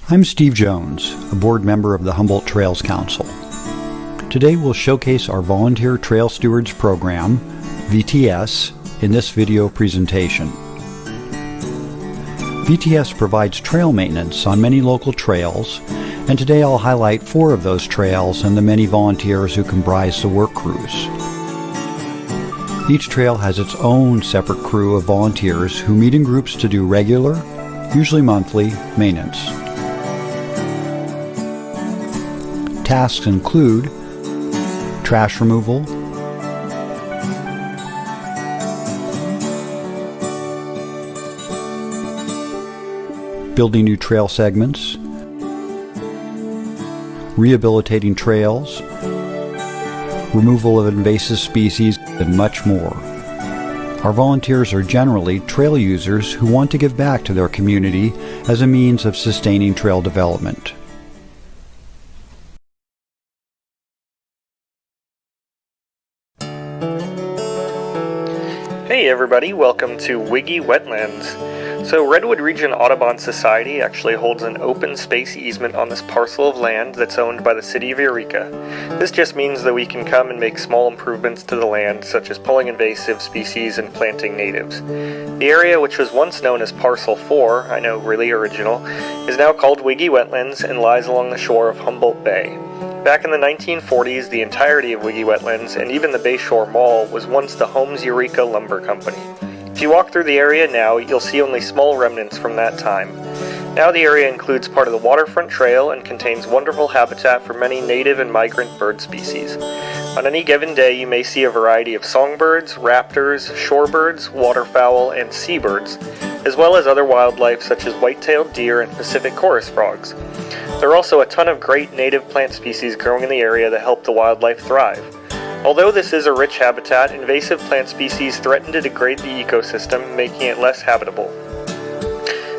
I'm Steve Jones, a board member of the Humboldt Trails Council. Today we'll showcase our Volunteer Trail Stewards Program, VTS, in this video presentation. VTS provides trail maintenance on many local trails, and today I'll highlight 4 of those trails and the many volunteers who comprise the work crews. Each trail has its own separate crew of volunteers who meet in groups to do regular, usually monthly, maintenance. Tasks include trash removal, building new trail segments, rehabilitating trails, removal of invasive species, and much more. Our volunteers are generally trail users who want to give back to their community as a means of sustaining trail development. Hey everybody, welcome to Wiggy Wetlands. So Redwood Region Audubon Society actually holds an open space easement on this parcel of land that's owned by the city of Eureka. This just means that we can come and make small improvements to the land, such as pulling invasive species and planting natives. The area, which was once known as Parcel 4, I know, really original, is now called Wiggy Wetlands and lies along the shore of Humboldt Bay. Back in the 1940s, the entirety of Wiggy Wetlands and even the Bayshore Mall was once the Holmes Eureka Lumber Company. If you walk through the area now, you'll see only small remnants from that time. Now the area includes part of the Waterfront Trail and contains wonderful habitat for many native and migrant bird species. On any given day, you may see a variety of songbirds, raptors, shorebirds, waterfowl, and seabirds, as well as other wildlife such as white-tailed deer and Pacific chorus frogs. There are also a ton of great native plant species growing in the area that help the wildlife thrive. Although this is a rich habitat, invasive plant species threaten to degrade the ecosystem, making it less habitable.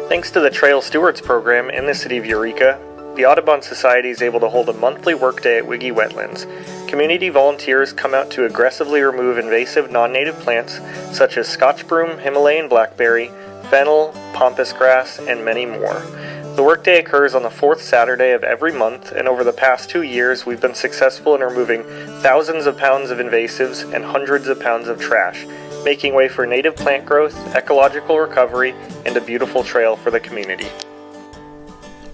Thanks to the Trail Stewards program in the city of Eureka, the Audubon Society is able to hold a monthly workday at Wiggy Wetlands. Community volunteers come out to aggressively remove invasive non-native plants such as Scotch broom, Himalayan blackberry, fennel, pampas grass, and many more. The workday occurs on the fourth Saturday of every month, and over the past 2 years we've been successful in removing thousands of pounds of invasives and hundreds of pounds of trash, making way for native plant growth, ecological recovery, and a beautiful trail for the community.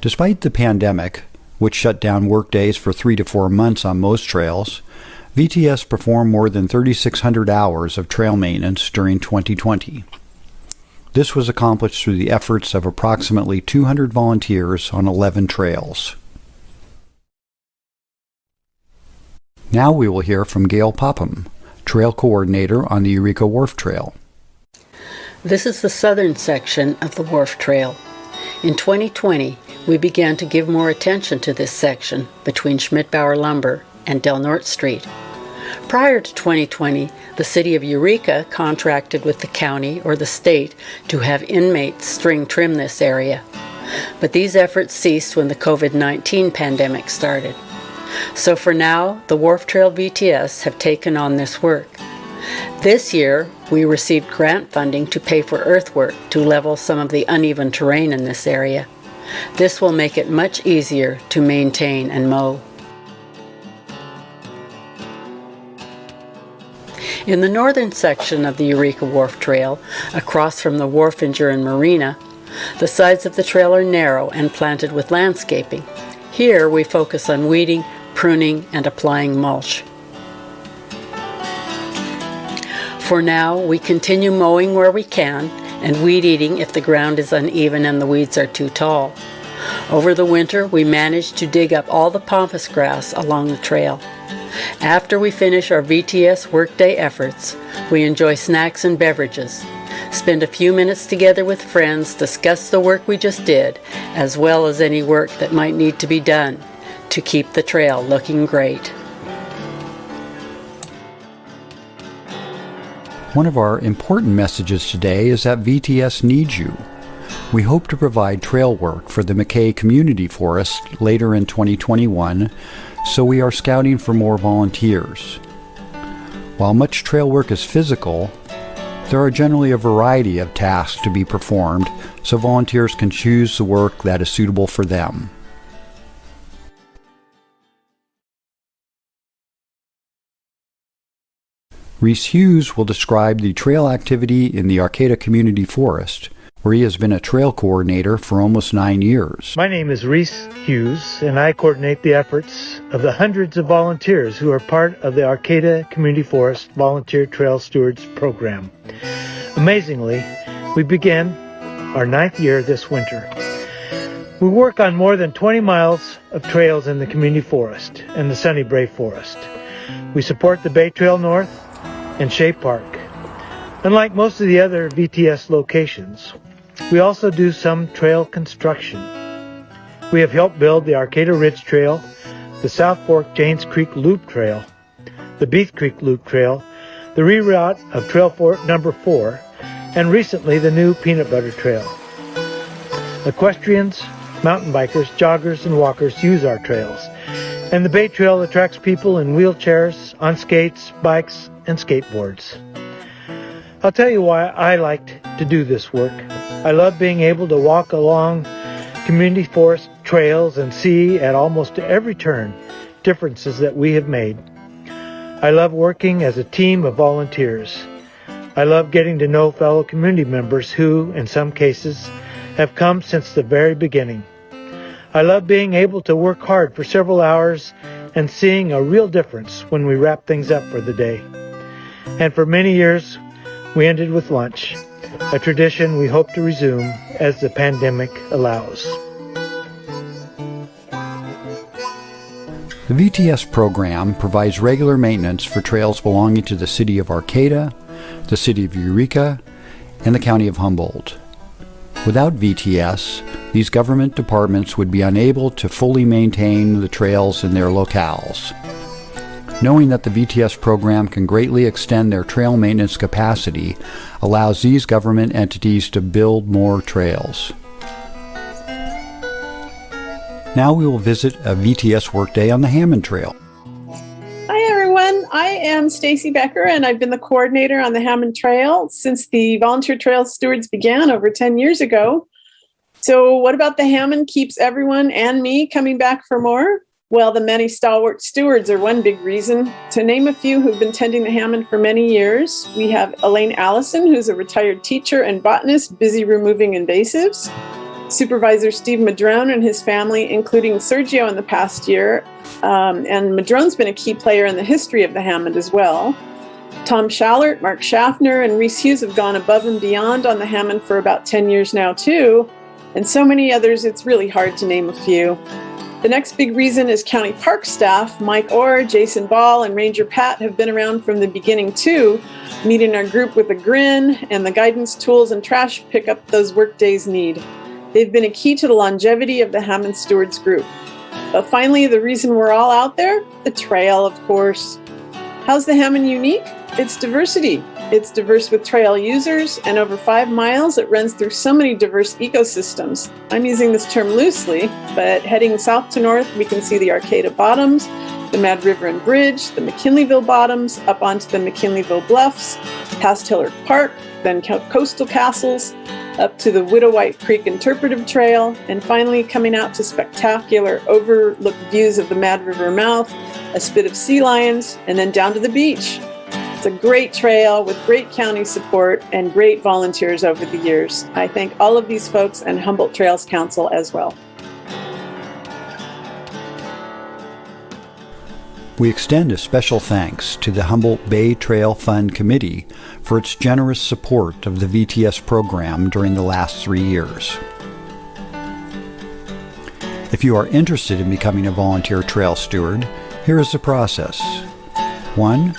Despite the pandemic, which shut down workdays for 3 to 4 months on most trails, VTS performed more than 3,600 hours of trail maintenance during 2020. This was accomplished through the efforts of approximately 200 volunteers on 11 trails. Now we will hear from Gail Popham, Trail Coordinator on the Eureka Wharf Trail. This is the southern section of the Wharf Trail. In 2020, we began to give more attention to this section between Schmidt-Bauer Lumber and Del Norte Street. Prior to 2020, the city of Eureka contracted with the county or the state to have inmates string trim this area. But these efforts ceased when the COVID-19 pandemic started. So for now, the Wharf Trail VTS have taken on this work. This year, we received grant funding to pay for earthwork to level some of the uneven terrain in this area. This will make it much easier to maintain and mow. In the northern section of the Eureka Wharf Trail, across from the Wharfinger and Marina, the sides of the trail are narrow and planted with landscaping. Here we focus on weeding, pruning, and applying mulch. For now, we continue mowing where we can and weed eating if the ground is uneven and the weeds are too tall. Over the winter, we managed to dig up all the pampas grass along the trail. After we finish our VTS workday efforts, we enjoy snacks and beverages, spend a few minutes together with friends, discuss the work we just did, as well as any work that might need to be done to keep the trail looking great. One of our important messages today is that VTS needs you. We hope to provide trail work for the McKay Community Forest later in 2021, so we are scouting for more volunteers. While much trail work is physical, there are generally a variety of tasks to be performed, so volunteers can choose the work that is suitable for them. Reese Hughes will describe the trail activity in the Arcata Community Forest, where he has been a trail coordinator for almost 9 years. My name is Reese Hughes, and I coordinate the efforts of the hundreds of volunteers who are part of the Arcata Community Forest Volunteer Trail Stewards program. Amazingly, we begin our 9th year this winter. We work on more than 20 miles of trails in the community forest and the Sunny Brae Forest. We support the Bay Trail North and Shea Park. Unlike most of the other VTS locations, we also do some trail construction. We have helped build the Arcata Ridge Trail, the South Fork Janes Creek Loop Trail, the Beef Creek Loop Trail, the reroute of Trail Number 4, and recently the new Peanut Butter Trail. Equestrians, mountain bikers, joggers, and walkers use our trails, and the Bay Trail attracts people in wheelchairs, on skates, bikes, and skateboards. I'll tell you why I liked to do this work. I love being able to walk along community forest trails and see at almost every turn differences that we have made. I love working as a team of volunteers. I love getting to know fellow community members who, in some cases, have come since the very beginning. I love being able to work hard for several hours and seeing a real difference when we wrap things up for the day. And for many years, we ended with lunch, a tradition we hope to resume as the pandemic allows. The VTS program provides regular maintenance for trails belonging to the City of Arcata, the City of Eureka, and the County of Humboldt. Without VTS, these government departments would be unable to fully maintain the trails in their locales. Knowing that the VTS program can greatly extend their trail maintenance capacity allows these government entities to build more trails. Now we will visit a VTS workday on the Hammond Trail. Hi everyone, I am Stacy Becker and I've been the coordinator on the Hammond Trail since the Volunteer Trail Stewards began over 10 years ago. So what about the Hammond keeps everyone and me coming back for more? Well, the many stalwart stewards are one big reason. To name a few who've been tending the Hammond for many years, we have Elaine Allison, who's a retired teacher and botanist busy removing invasives. Supervisor Steve Madrone and his family, including Sergio in the past year. And Madrone's been a key player in the history of the Hammond as well. Tom Schallert, Mark Schaffner, and Reese Hughes have gone above and beyond on the Hammond for about 10 years now too. And so many others, it's really hard to name a few. The next big reason is county park staff. Mike Orr, Jason Ball, and Ranger Pat have been around from the beginning too, meeting our group with a grin and the guidance, tools, and trash pickup those work days need. They've been a key to the longevity of the Hammond Stewards group. But finally, the reason we're all out there? The trail, of course. How's the Hammond unique? It's diversity. It's diverse with trail users, and over 5 miles, it runs through so many diverse ecosystems. I'm using this term loosely, but heading south to north, we can see the Arcata Bottoms, the Mad River and Bridge, the McKinleyville Bottoms, up onto the McKinleyville Bluffs, past Hillard Park, then Coastal Castles, up to the Widow White Creek Interpretive Trail, and finally coming out to spectacular overlook views of the Mad River mouth, a spit of sea lions, and then down to the beach. It's a great trail with great county support and great volunteers over the years. I thank all of these folks and Humboldt Trails Council as well. We extend a special thanks to the Humboldt Bay Trail Fund Committee for its generous support of the VTS program during the last 3 years. If you are interested in becoming a volunteer trail steward, here is the process. 1.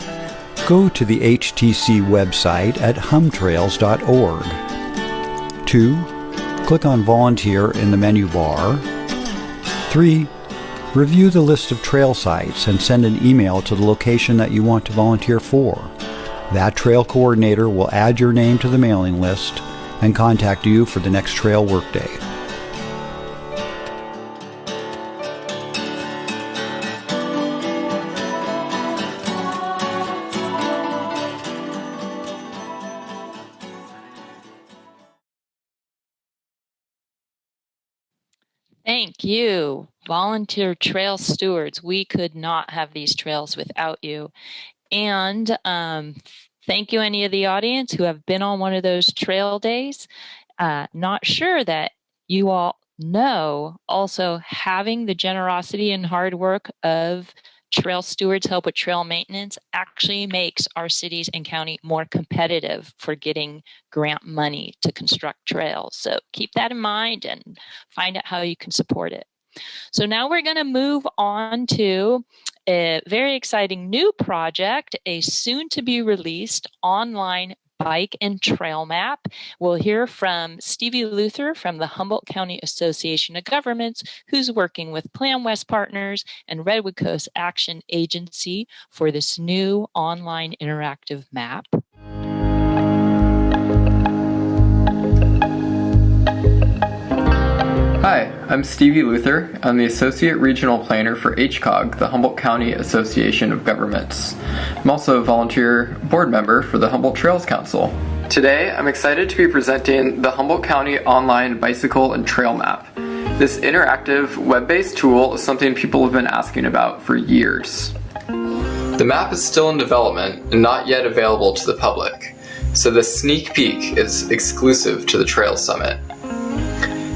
Go to the HTC website at humtrails.org. 2. Click on Volunteer in the menu bar. 3. Review the list of trail sites and send an email to the location that you want to volunteer for. That trail coordinator will add your name to the mailing list and contact you for the next trail workday. Thank you, volunteer trail stewards. We could not have these trails without you. And thank you, any of the audience who have been on one of those trail days. Not sure that you all know, also having the generosity and hard work of trail stewards help with trail maintenance actually makes our cities and county more competitive for getting grant money to construct trails. So keep that in mind and find out how you can support it. So now we're going to move on to a very exciting new project, a soon to be released online bike and trail map. We'll hear from Stevie Luther from the Humboldt County Association of Governments, who's working with Plan West Partners and Redwood Coast Action Agency for this new online interactive map. Hi, I'm Stevie Luther. I'm the Associate Regional Planner for HCOG, the Humboldt County Association of Governments. I'm also a volunteer board member for the Humboldt Trails Council. Today, I'm excited to be presenting the Humboldt County Online Bicycle and Trail Map. This interactive, web-based tool is something people have been asking about for years. The map is still in development and not yet available to the public, so the sneak peek is exclusive to the Trails Summit.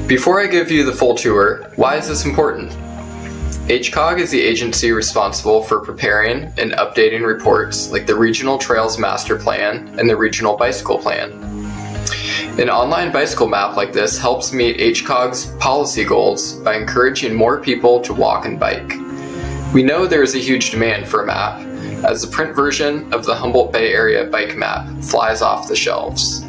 Before I give you the full tour, why is this important? HCOG is the agency responsible for preparing and updating reports like the Regional Trails Master Plan and the Regional Bicycle Plan. An online bicycle map like this helps meet HCOG's policy goals by encouraging more people to walk and bike. We know there is a huge demand for a map, as the print version of the Humboldt Bay Area bike map flies off the shelves.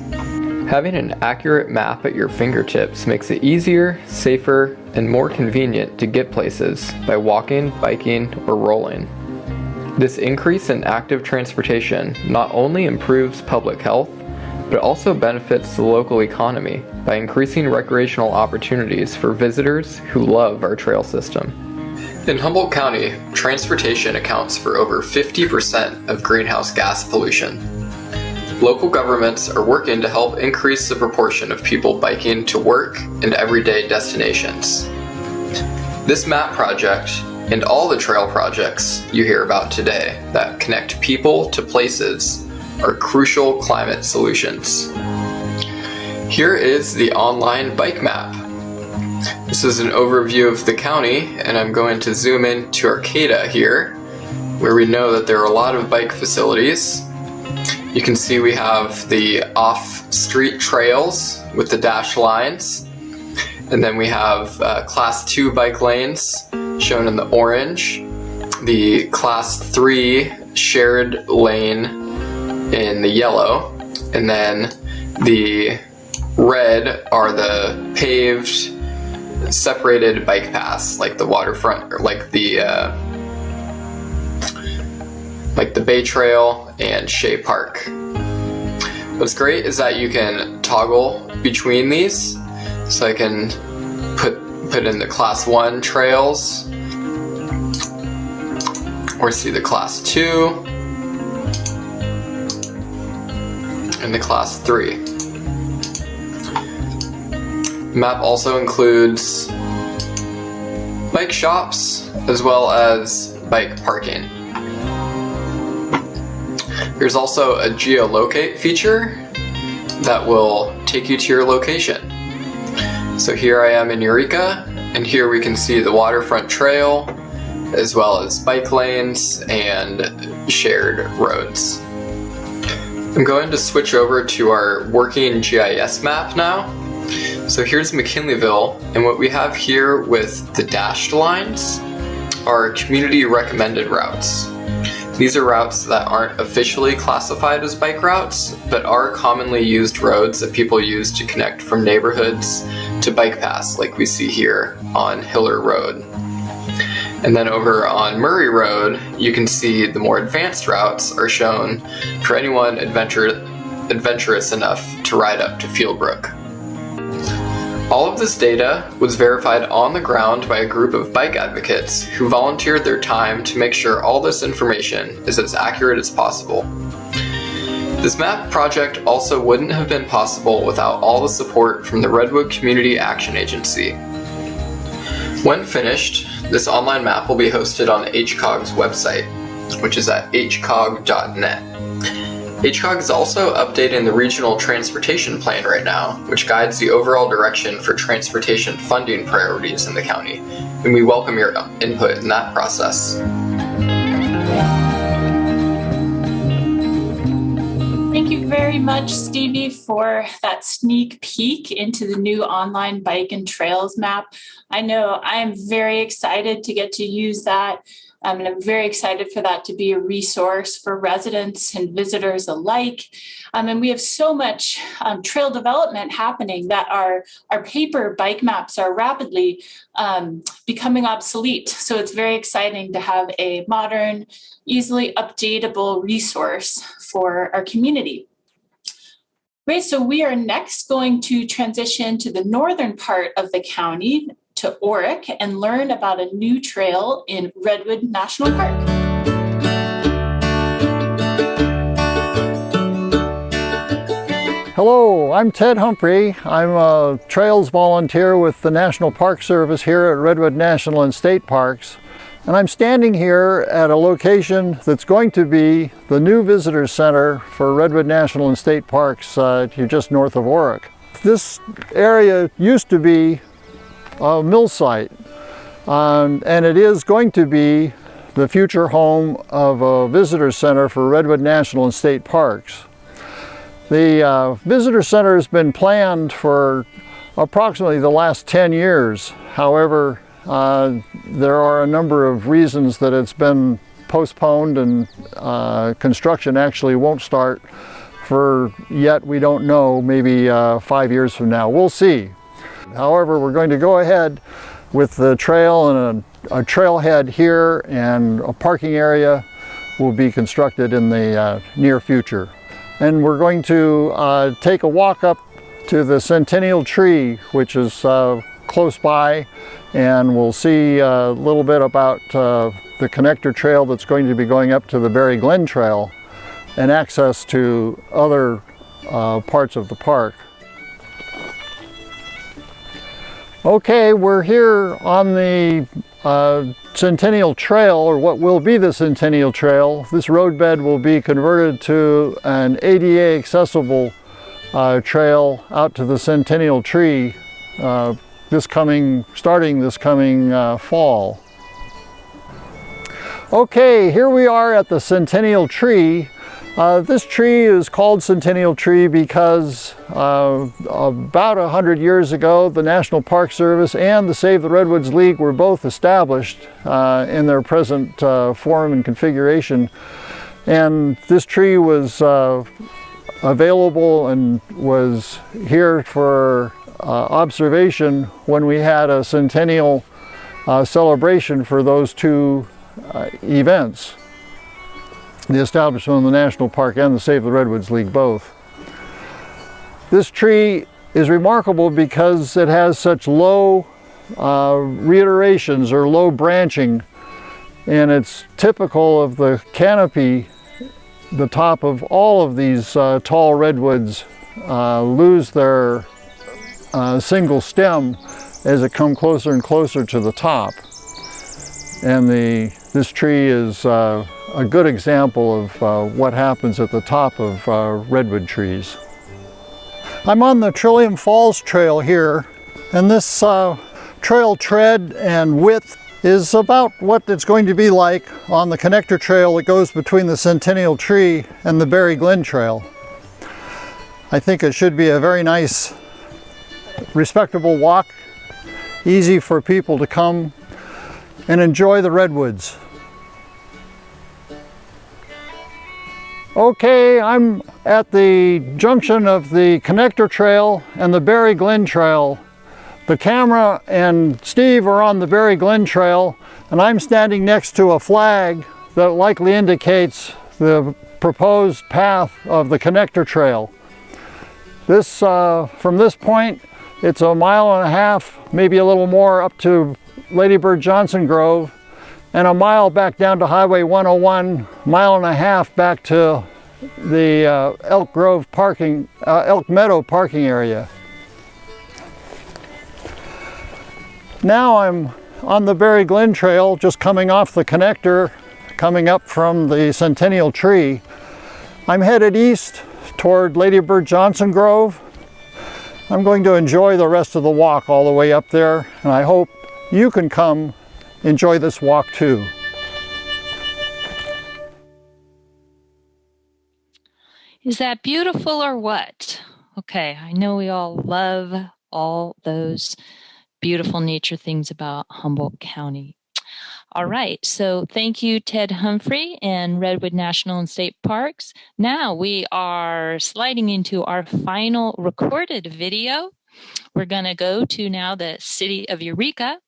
Having an accurate map at your fingertips makes it easier, safer, and more convenient to get places by walking, biking, or rolling. This increase in active transportation not only improves public health, but also benefits the local economy by increasing recreational opportunities for visitors who love our trail system. In Humboldt County, transportation accounts for over 50% of greenhouse gas pollution. Local governments are working to help increase the proportion of people biking to work and everyday destinations. This map project, and all the trail projects you hear about today that connect people to places, are crucial climate solutions. Here is the online bike map. This is an overview of the county, and I'm going to zoom in to Arcata here, where we know that there are a lot of bike facilities. You can see we have the off-street trails with the dashed lines, and then we have Class 2 bike lanes shown in the orange, the Class 3 shared lane in the yellow, and then the red are the paved, separated bike paths, like the waterfront, or like the Bay Trail and Shea Park. What's great is that you can toggle between these, so I can put in the Class 1 trails, or see the Class 2, and the Class 3. The map also includes bike shops as well as bike parking. There's also a geolocate feature that will take you to your location. So here I am in Eureka, and here we can see the waterfront trail, as well as bike lanes and shared roads. I'm going to switch over to our working GIS map now. So here's McKinleyville, and what we have here with the dashed lines are community recommended routes. These are routes that aren't officially classified as bike routes, but are commonly used roads that people use to connect from neighborhoods to bike paths, like we see here on Hiller Road. And then over on Murray Road, you can see the more advanced routes are shown for anyone adventurous enough to ride up to Fieldbrook. All of this data was verified on the ground by a group of bike advocates who volunteered their time to make sure all this information is as accurate as possible. This map project also wouldn't have been possible without all the support from the Redwood Community Action Agency. When finished, this online map will be hosted on HCOG's website, which is at hcog.net. HCOG is also updating the Regional Transportation Plan right now, which guides the overall direction for transportation funding priorities in the county, and we welcome your input in that process. Thank you very much, Stevie, for that sneak peek into the new online bike and trails map. I know I am very excited to get to use that. And I'm very excited for that to be a resource for residents and visitors alike. And we have so much trail development happening that our paper bike maps are rapidly becoming obsolete. So it's very exciting to have a modern, easily updatable resource for our community. Great, so we are next going to transition to the northern part of the county, to Oric, and learn about a new trail in Redwood National Park. Hello, I'm Ted Humphrey. I'm a trails volunteer with the National Park Service here at Redwood National and State Parks. And I'm standing here at a location that's going to be the new visitor center for Redwood National and State Parks just north of Oric. This area used to be a mill site, and it is going to be the future home of a visitor center for Redwood National and State Parks. The visitor center has been planned for approximately the last 10 years. However, there are a number of reasons that it's been postponed, and construction actually won't start for yet, we don't know, maybe 5 years from now. We'll see. However, we're going to go ahead with the trail, and a trailhead here and a parking area will be constructed in the near future. And we're going to take a walk up to the Centennial Tree, which is close by, and we'll see a little bit about the connector trail that's going to be going up to the Berry Glen Trail and access to other parts of the park. Okay, we're here on the Centennial Trail, or what will be the Centennial Trail. This roadbed will be converted to an ADA accessible trail out to the Centennial Tree starting this coming fall. Okay, here we are at the Centennial Tree. This tree is called Centennial Tree because about 100 years ago, the National Park Service and the Save the Redwoods League were both established in their present form and configuration. And this tree was available and was here for observation when we had a centennial celebration for those two events. The establishment of the National Park and the Save the Redwoods League both. This tree is remarkable because it has such low reiterations or low branching, and it's typical of the canopy. The top of all of these tall redwoods lose their single stem as it comes closer and closer to the top. And this tree is a good example of what happens at the top of redwood trees. I'm on the Trillium Falls Trail here, and this trail tread and width is about what it's going to be like on the connector trail that goes between the Centennial Tree and the Berry Glen Trail. I think it should be a very nice, respectable walk, easy for people to come and enjoy the redwoods. Okay, I'm at the junction of the connector trail and the Berry Glen Trail. The camera and Steve are on the Berry Glen Trail, and I'm standing next to a flag that likely indicates the proposed path of the connector trail. This, from this point, it's 1.5 miles, maybe a little more, up to Lady Bird Johnson Grove, and 1 mile back down to Highway 101, 1.5 miles back to the Elk Grove parking, Elk Meadow parking area. Now I'm on the Berry Glen Trail, just coming off the connector, coming up from the Centennial Tree. I'm headed east toward Lady Bird Johnson Grove. I'm going to enjoy the rest of the walk all the way up there, and I hope you can come enjoy this walk too. Is that beautiful or what? Okay, I know we all love all those beautiful nature things about Humboldt County. All right, so thank you, Ted Humphrey and Redwood National and State Parks. Now we are sliding into our final recorded video. We're going to go to now the city of Eureka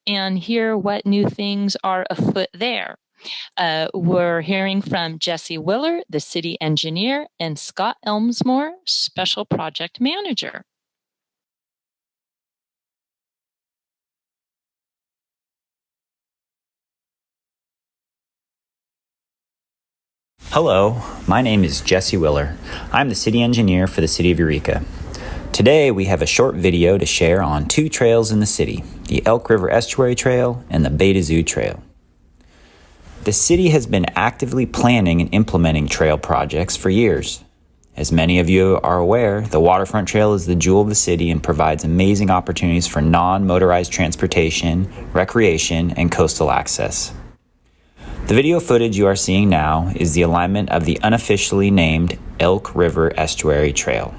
and hear what new things are afoot there. We're hearing from Jesse Willer, the city engineer, and Scott Elmsmore, special project manager. Hello, my name is Jesse Willer. I'm the city engineer for the city of Eureka. Today we have a short video to share on two trails in the city, the Elk River Estuary Trail and the Beta Zoo Trail. The city has been actively planning and implementing trail projects for years. As many of you are aware, the Waterfront Trail is the jewel of the city and provides amazing opportunities for non-motorized transportation, recreation, and coastal access. The video footage you are seeing now is the alignment of the unofficially named Elk River Estuary Trail.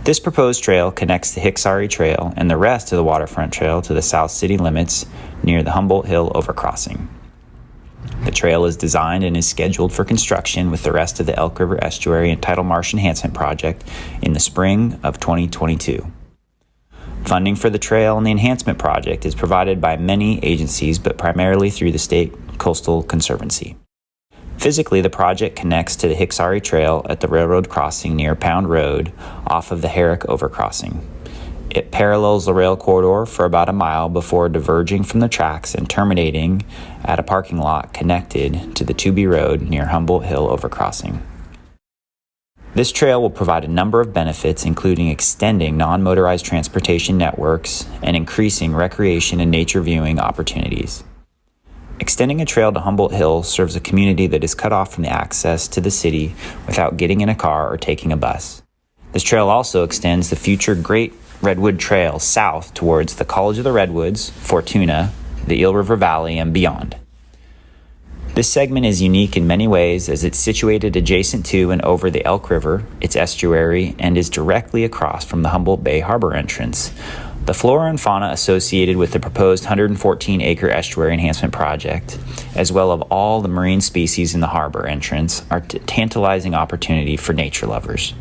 This proposed trail connects the Hicksari Trail and the rest of the Waterfront Trail to the south city limits near the Humboldt Hill overcrossing. The trail is designed and is scheduled for construction with the rest of the Elk River Estuary and Tidal Marsh Enhancement Project in the spring of 2022. Funding for the trail and the enhancement project is provided by many agencies, but primarily through the State Coastal Conservancy. Physically, the project connects to the Hicksari Trail at the railroad crossing near Pound Road off of the Herrick overcrossing. It parallels the rail corridor for about a mile before diverging from the tracks and terminating at a parking lot connected to the Tooby Road near Humboldt Hill overcrossing. This trail will provide a number of benefits, including extending non-motorized transportation networks and increasing recreation and nature viewing opportunities. Extending a trail to Humboldt Hill serves a community that is cut off from the access to the city without getting in a car or taking a bus. This trail also extends the future Great Redwood Trail south towards the College of the Redwoods, Fortuna, the Eel River Valley, and beyond. This segment is unique in many ways as it's situated adjacent to and over the Elk River, its estuary, and is directly across from the Humboldt Bay Harbor entrance. The flora and fauna associated with the proposed 114-acre estuary enhancement project, as well as all the marine species in the harbor entrance, are a tantalizing opportunity for nature lovers.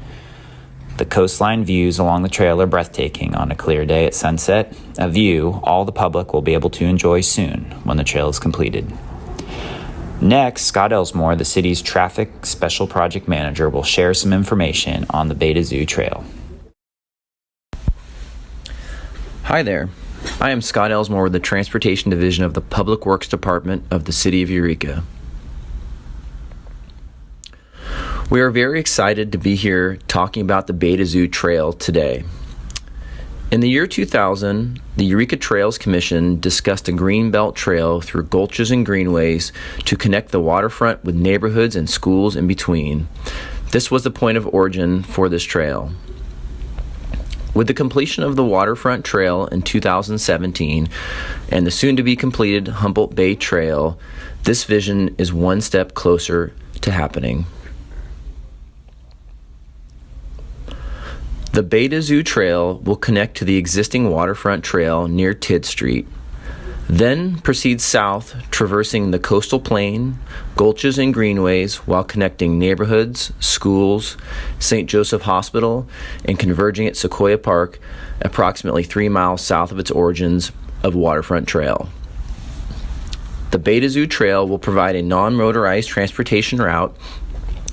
The coastline views along the trail are breathtaking on a clear day at sunset, a view all the public will be able to enjoy soon when the trail is completed. Next, Scott Elsmore, the city's traffic special project manager, will share some information on the Beta Zoo Trail. Hi there. I am Scott Elsmore with the Transportation Division of the Public Works Department of the City of Eureka. We are very excited to be here talking about the Beta Zoo Trail today. In the year 2000, the Eureka Trails Commission discussed a greenbelt trail through gulches and greenways to connect the waterfront with neighborhoods and schools in between. This was the point of origin for this trail. With the completion of the Waterfront Trail in 2017 and the soon-to-be completed Humboldt Bay Trail, this vision is one step closer to happening. The Beta Zoo Trail will connect to the existing Waterfront Trail near Tidd Street, then proceed south, traversing the coastal plain, gulches and greenways while connecting neighborhoods, schools, St. Joseph Hospital, and converging at Sequoia Park, approximately 3 miles south of its origins of Waterfront Trail. The Beta Zoo Trail will provide a non-motorized transportation route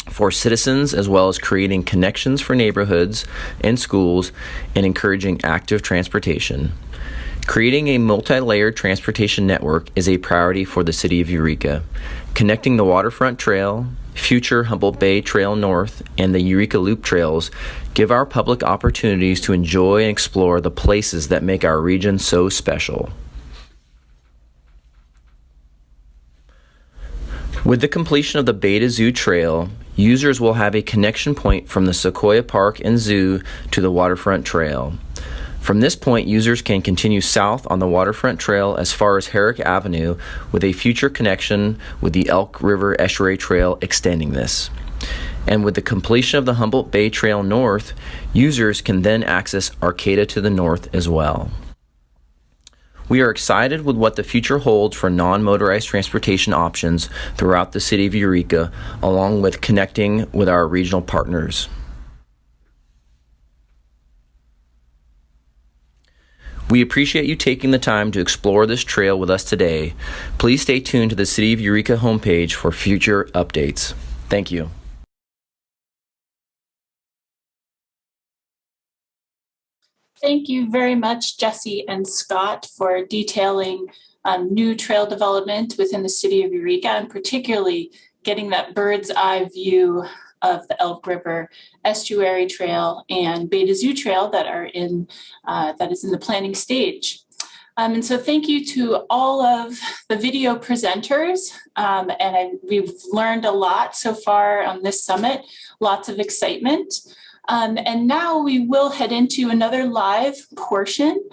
for citizens, as well as creating connections for neighborhoods and schools and encouraging active transportation. Creating a multi-layered transportation network is a priority for the City of Eureka. Connecting the Waterfront Trail, future Humboldt Bay Trail North, and the Eureka Loop Trails give our public opportunities to enjoy and explore the places that make our region so special. With the completion of the Beta Zoo Trail, users will have a connection point from the Sequoia Park and Zoo to the Waterfront Trail. From this point, users can continue south on the Waterfront Trail as far as Herrick Avenue, with a future connection with the Elk River Estuary Trail extending this. And with the completion of the Humboldt Bay Trail North, users can then access Arcata to the north as well. We are excited with what the future holds for non-motorized transportation options throughout the city of Eureka, along with connecting with our regional partners. We appreciate you taking the time to explore this trail with us today. Please stay tuned to the City of Eureka homepage for future updates. Thank you. Thank you very much, Jesse and Scott, for detailing new trail development within the city of Eureka, and particularly getting that bird's eye view of the Elk River Estuary Trail and Beta Zoo Trail that is in the planning stage. And so thank you to all of the video presenters. We've learned a lot so far on this summit, lots of excitement. And now we will head into another live portion.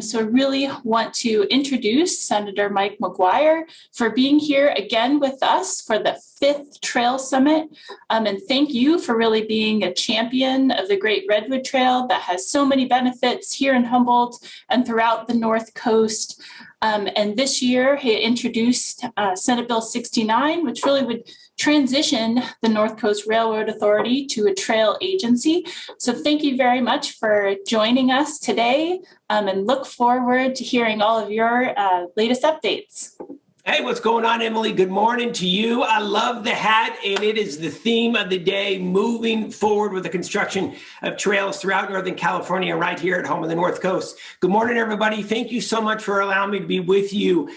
So I really want to introduce Senator Mike McGuire for being here again with us for the 5th Trail Summit. And thank you for really being a champion of the Great Redwood Trail that has so many benefits here in Humboldt and throughout the North Coast. And this year he introduced Senate Bill 69, which really would transition the North Coast Railroad Authority to a trail agency. So thank you very much for joining us today, and look forward to hearing all of your latest updates. Hey, what's going on, Emily? Good morning to you. I love the hat, and it is the theme of the day, moving forward with the construction of trails throughout Northern California, right here at home on the North Coast. Good morning, everybody. Thank you so much for allowing me to be with you.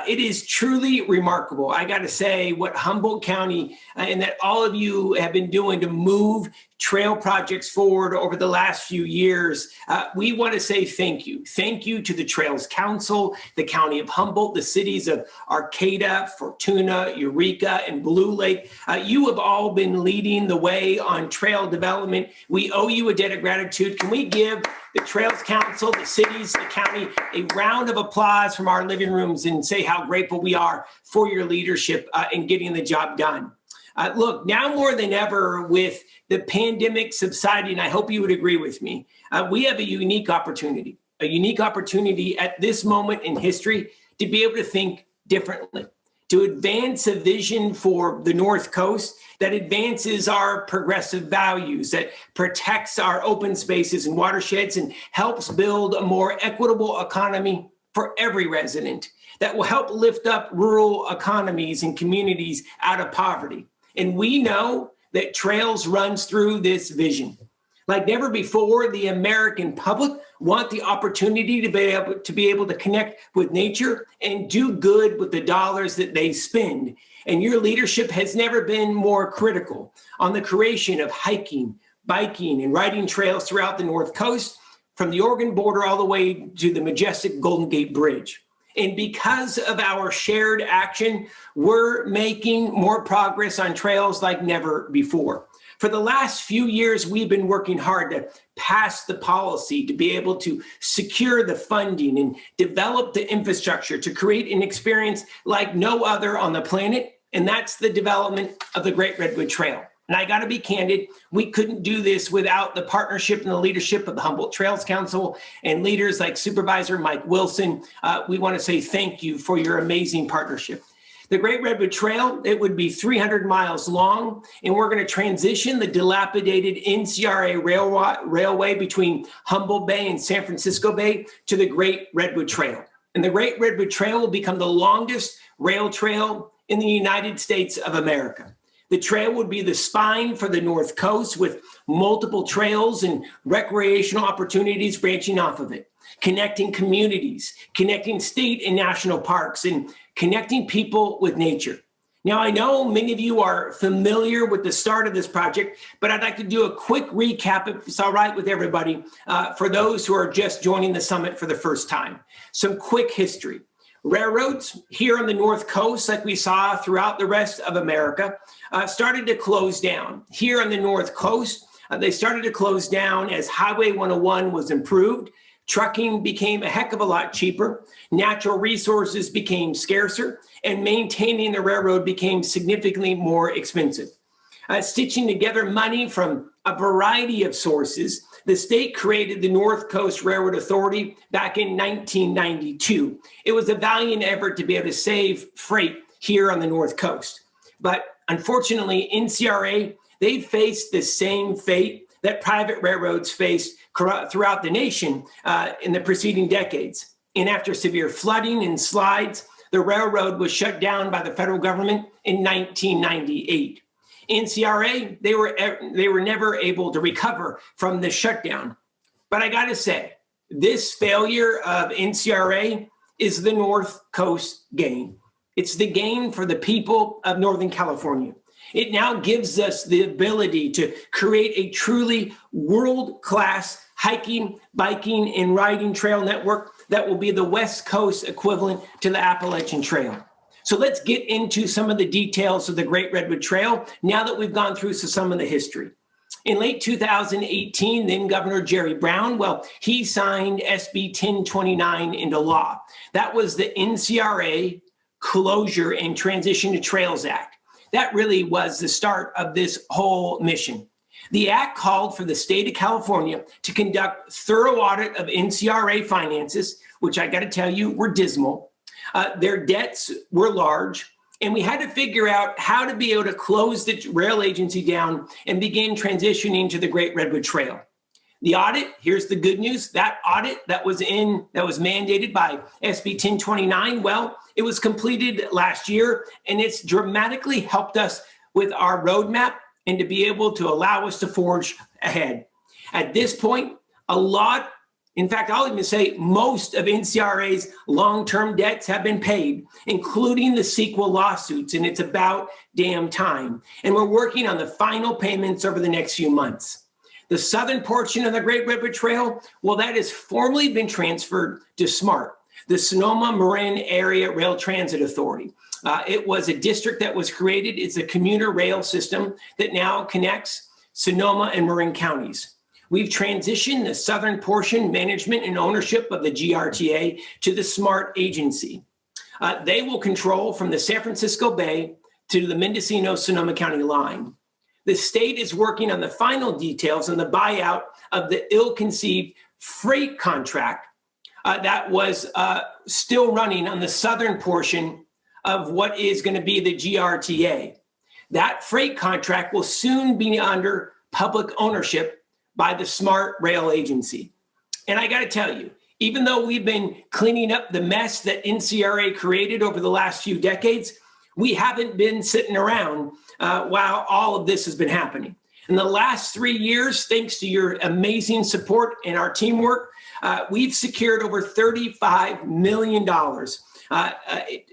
It is truly remarkable, I got to say, what Humboldt County and that all of you have been doing to move trail projects forward over the last few years. We want to say thank you. Thank you to the Trails Council, the County of Humboldt, the cities of Arcata, Fortuna, Eureka, and Blue Lake. You have all been leading the way on trail development. We owe you a debt of gratitude. Can we give the Trails Council, the cities, the county, a round of applause from our living rooms and say how grateful we are for your leadership in getting the job done. Look, now more than ever, with the pandemic subsiding, I hope you would agree with me, we have a unique opportunity at this moment in history to be able to think differently, to advance a vision for the North Coast that advances our progressive values, that protects our open spaces and watersheds and helps build a more equitable economy for every resident, that will help lift up rural economies and communities out of poverty. And we know that trails runs through this vision. Like never before, the American public want the opportunity to be able to connect with nature and do good with the dollars that they spend. And your leadership has never been more critical on the creation of hiking, biking, and riding trails throughout the North Coast, from the Oregon border all the way to the majestic Golden Gate Bridge. And because of our shared action, we're making more progress on trails like never before. For the last few years, we've been working hard to pass the policy, to be able to secure the funding and develop the infrastructure to create an experience like no other on the planet. And that's the development of the Great Redwood Trail. And I got to be candid, we couldn't do this without the partnership and the leadership of the Humboldt Trails Council and leaders like Supervisor Mike Wilson. We want to say thank you for your amazing partnership. The Great Redwood Trail, it would be 300 miles long, and we're going to transition the dilapidated NCRA railway between Humboldt Bay and San Francisco Bay to the Great Redwood Trail. And the Great Redwood Trail will become the longest rail trail in the United States of America. The trail would be the spine for the North Coast, with multiple trails and recreational opportunities branching off of it, connecting communities, connecting state and national parks, and connecting people with nature. Now, I know many of you are familiar with the start of this project, but I'd like to do a quick recap, if it's all right with everybody, for those who are just joining the summit for the first time. Some quick history. Railroads here on the North Coast, like we saw throughout the rest of America, started to close down. Here on the North Coast, they started to close down as Highway 101 was improved. Trucking became a heck of a lot cheaper. Natural resources became scarcer, and maintaining the railroad became significantly more expensive. Stitching together money from a variety of sources, the state created the North Coast Railroad Authority back in 1992. It was a valiant effort to be able to save freight here on the North Coast. But unfortunately, NCRA, they faced the same fate that private railroads faced throughout the nation in the preceding decades. And after severe flooding and slides, the railroad was shut down by the federal government in 1998. NCRA, they were never able to recover from the shutdown. But I gotta say, this failure of NCRA is the North Coast gain. It's the gain for the people of Northern California. It now gives us the ability to create a truly world-class hiking, biking, and riding trail network that will be the West Coast equivalent to the Appalachian Trail. So let's get into some of the details of the Great Redwood Trail now that we've gone through some of the history. In late 2018, then Governor Jerry Brown, he signed SB 1029 into law. That was the NCRA Closure and Transition to Trails Act. That really was the start of this whole mission. The act called for the state of California to conduct thorough audit of NCRA finances, which I got to tell you were dismal. Their debts were large, and we had to figure out how to be able to close the rail agency down and begin transitioning to the Great Redwood Trail. The audit, here's the good news, that audit that was mandated by SB 1029, it was completed last year, and it's dramatically helped us with our roadmap and to be able to allow us to forge ahead. At this point, in fact, I'll even say most of NCRA's long-term debts have been paid, including the sequel lawsuits, and it's about damn time. And we're working on the final payments over the next few months. The southern portion of the Great Redwood Trail, that has formally been transferred to SMART, the Sonoma-Marin Area Rail Transit Authority. It was a district that was created. It's a commuter rail system that now connects Sonoma and Marin counties. We've transitioned the southern portion management and ownership of the GRTA to the SMART agency. They will control from the San Francisco Bay to the Mendocino-Sonoma County line. The state is working on the final details on the buyout of the ill-conceived freight contract that was still running on the southern portion of what is going to be the GRTA. That freight contract will soon be under public ownership by the SMART Rail Agency. And I got to tell you, even though we've been cleaning up the mess that NCRA created over the last few decades, we haven't been sitting around while all of this has been happening. In the last 3 years, thanks to your amazing support and our teamwork, we've secured over $35 million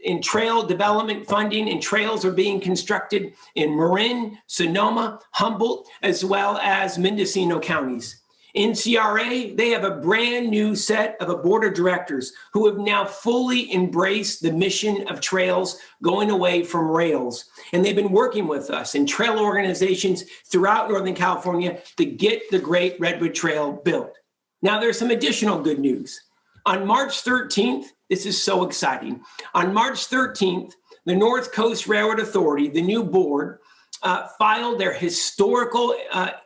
in trail development funding, and trails are being constructed in Marin, Sonoma, Humboldt, as well as Mendocino counties. NCRA, they have a brand new set of a board of directors who have now fully embraced the mission of trails going away from rails. And they've been working with us and trail organizations throughout Northern California to get the Great Redwood Trail built. Now, there's some additional good news. On March 13th, this is so exciting. On March 13th, the North Coast Railroad Authority, the new board, filed their historical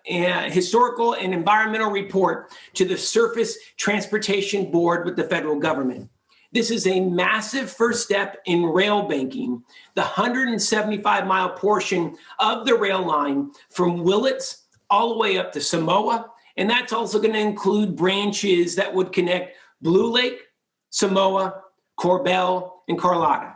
and environmental report to the Surface Transportation Board with the federal government. This is a massive first step in rail banking, the 175-mile portion of the rail line from Willits all the way up to Samoa. And that's also going to include branches that would connect Blue Lake, Samoa, Corbell, and Carlotta.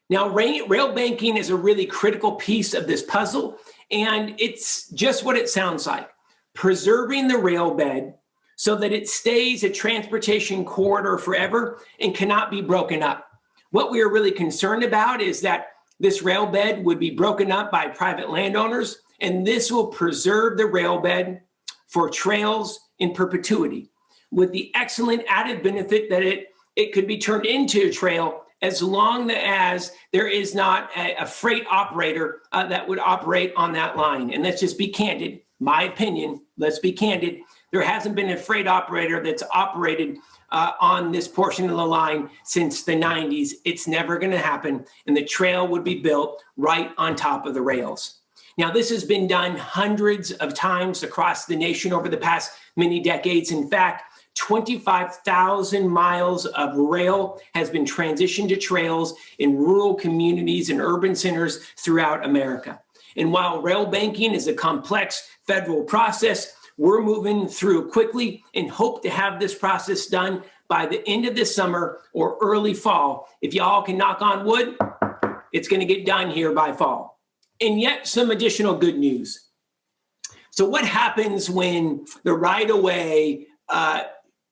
Now, rail banking is a really critical piece of this puzzle, and it's just what it sounds like, preserving the rail bed so that it stays a transportation corridor forever and cannot be broken up. What we are really concerned about is that this rail bed would be broken up by private landowners, and this will preserve the rail bed for trails in perpetuity, with the excellent added benefit that it could be turned into a trail as long as there is not a freight operator that would operate on that line. And let's just be candid. My opinion, let's be candid. There hasn't been a freight operator that's operated on this portion of the line since the 90s. It's never going to happen. And the trail would be built right on top of the rails. Now, this has been done hundreds of times across the nation over the past many decades. In fact, 25,000 miles of rail has been transitioned to trails in rural communities and urban centers throughout America. And while rail banking is a complex federal process, we're moving through quickly and hope to have this process done by the end of this summer or early fall. If y'all can knock on wood, it's going to get done here by fall. And yet some additional good news. So what happens when the right-of-way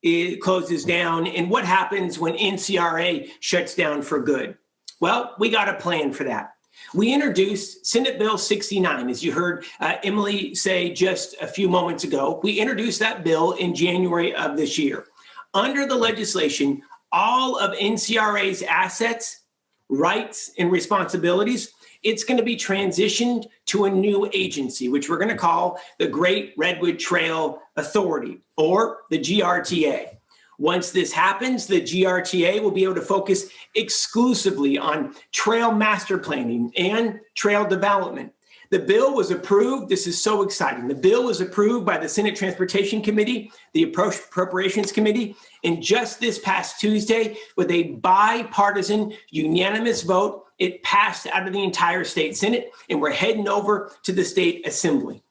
it closes down, and what happens when NCRA shuts down for good? Well, we got a plan for that. We introduced Senate Bill 69, as you heard Emily say just a few moments ago. We introduced that bill in January of this year. Under the legislation, all of NCRA's assets, rights, and responsibilities, it's going to be transitioned to a new agency, which we're going to call the Great Redwood Trail Authority, or the GRTA. Once this happens, the GRTA will be able to focus exclusively on trail master planning and trail development. The bill was approved. This is so exciting. The bill was approved by the Senate Transportation Committee, the Appropriations Committee, and just this past Tuesday, with a bipartisan, unanimous vote, it passed out of the entire state Senate, and we're heading over to the state assembly.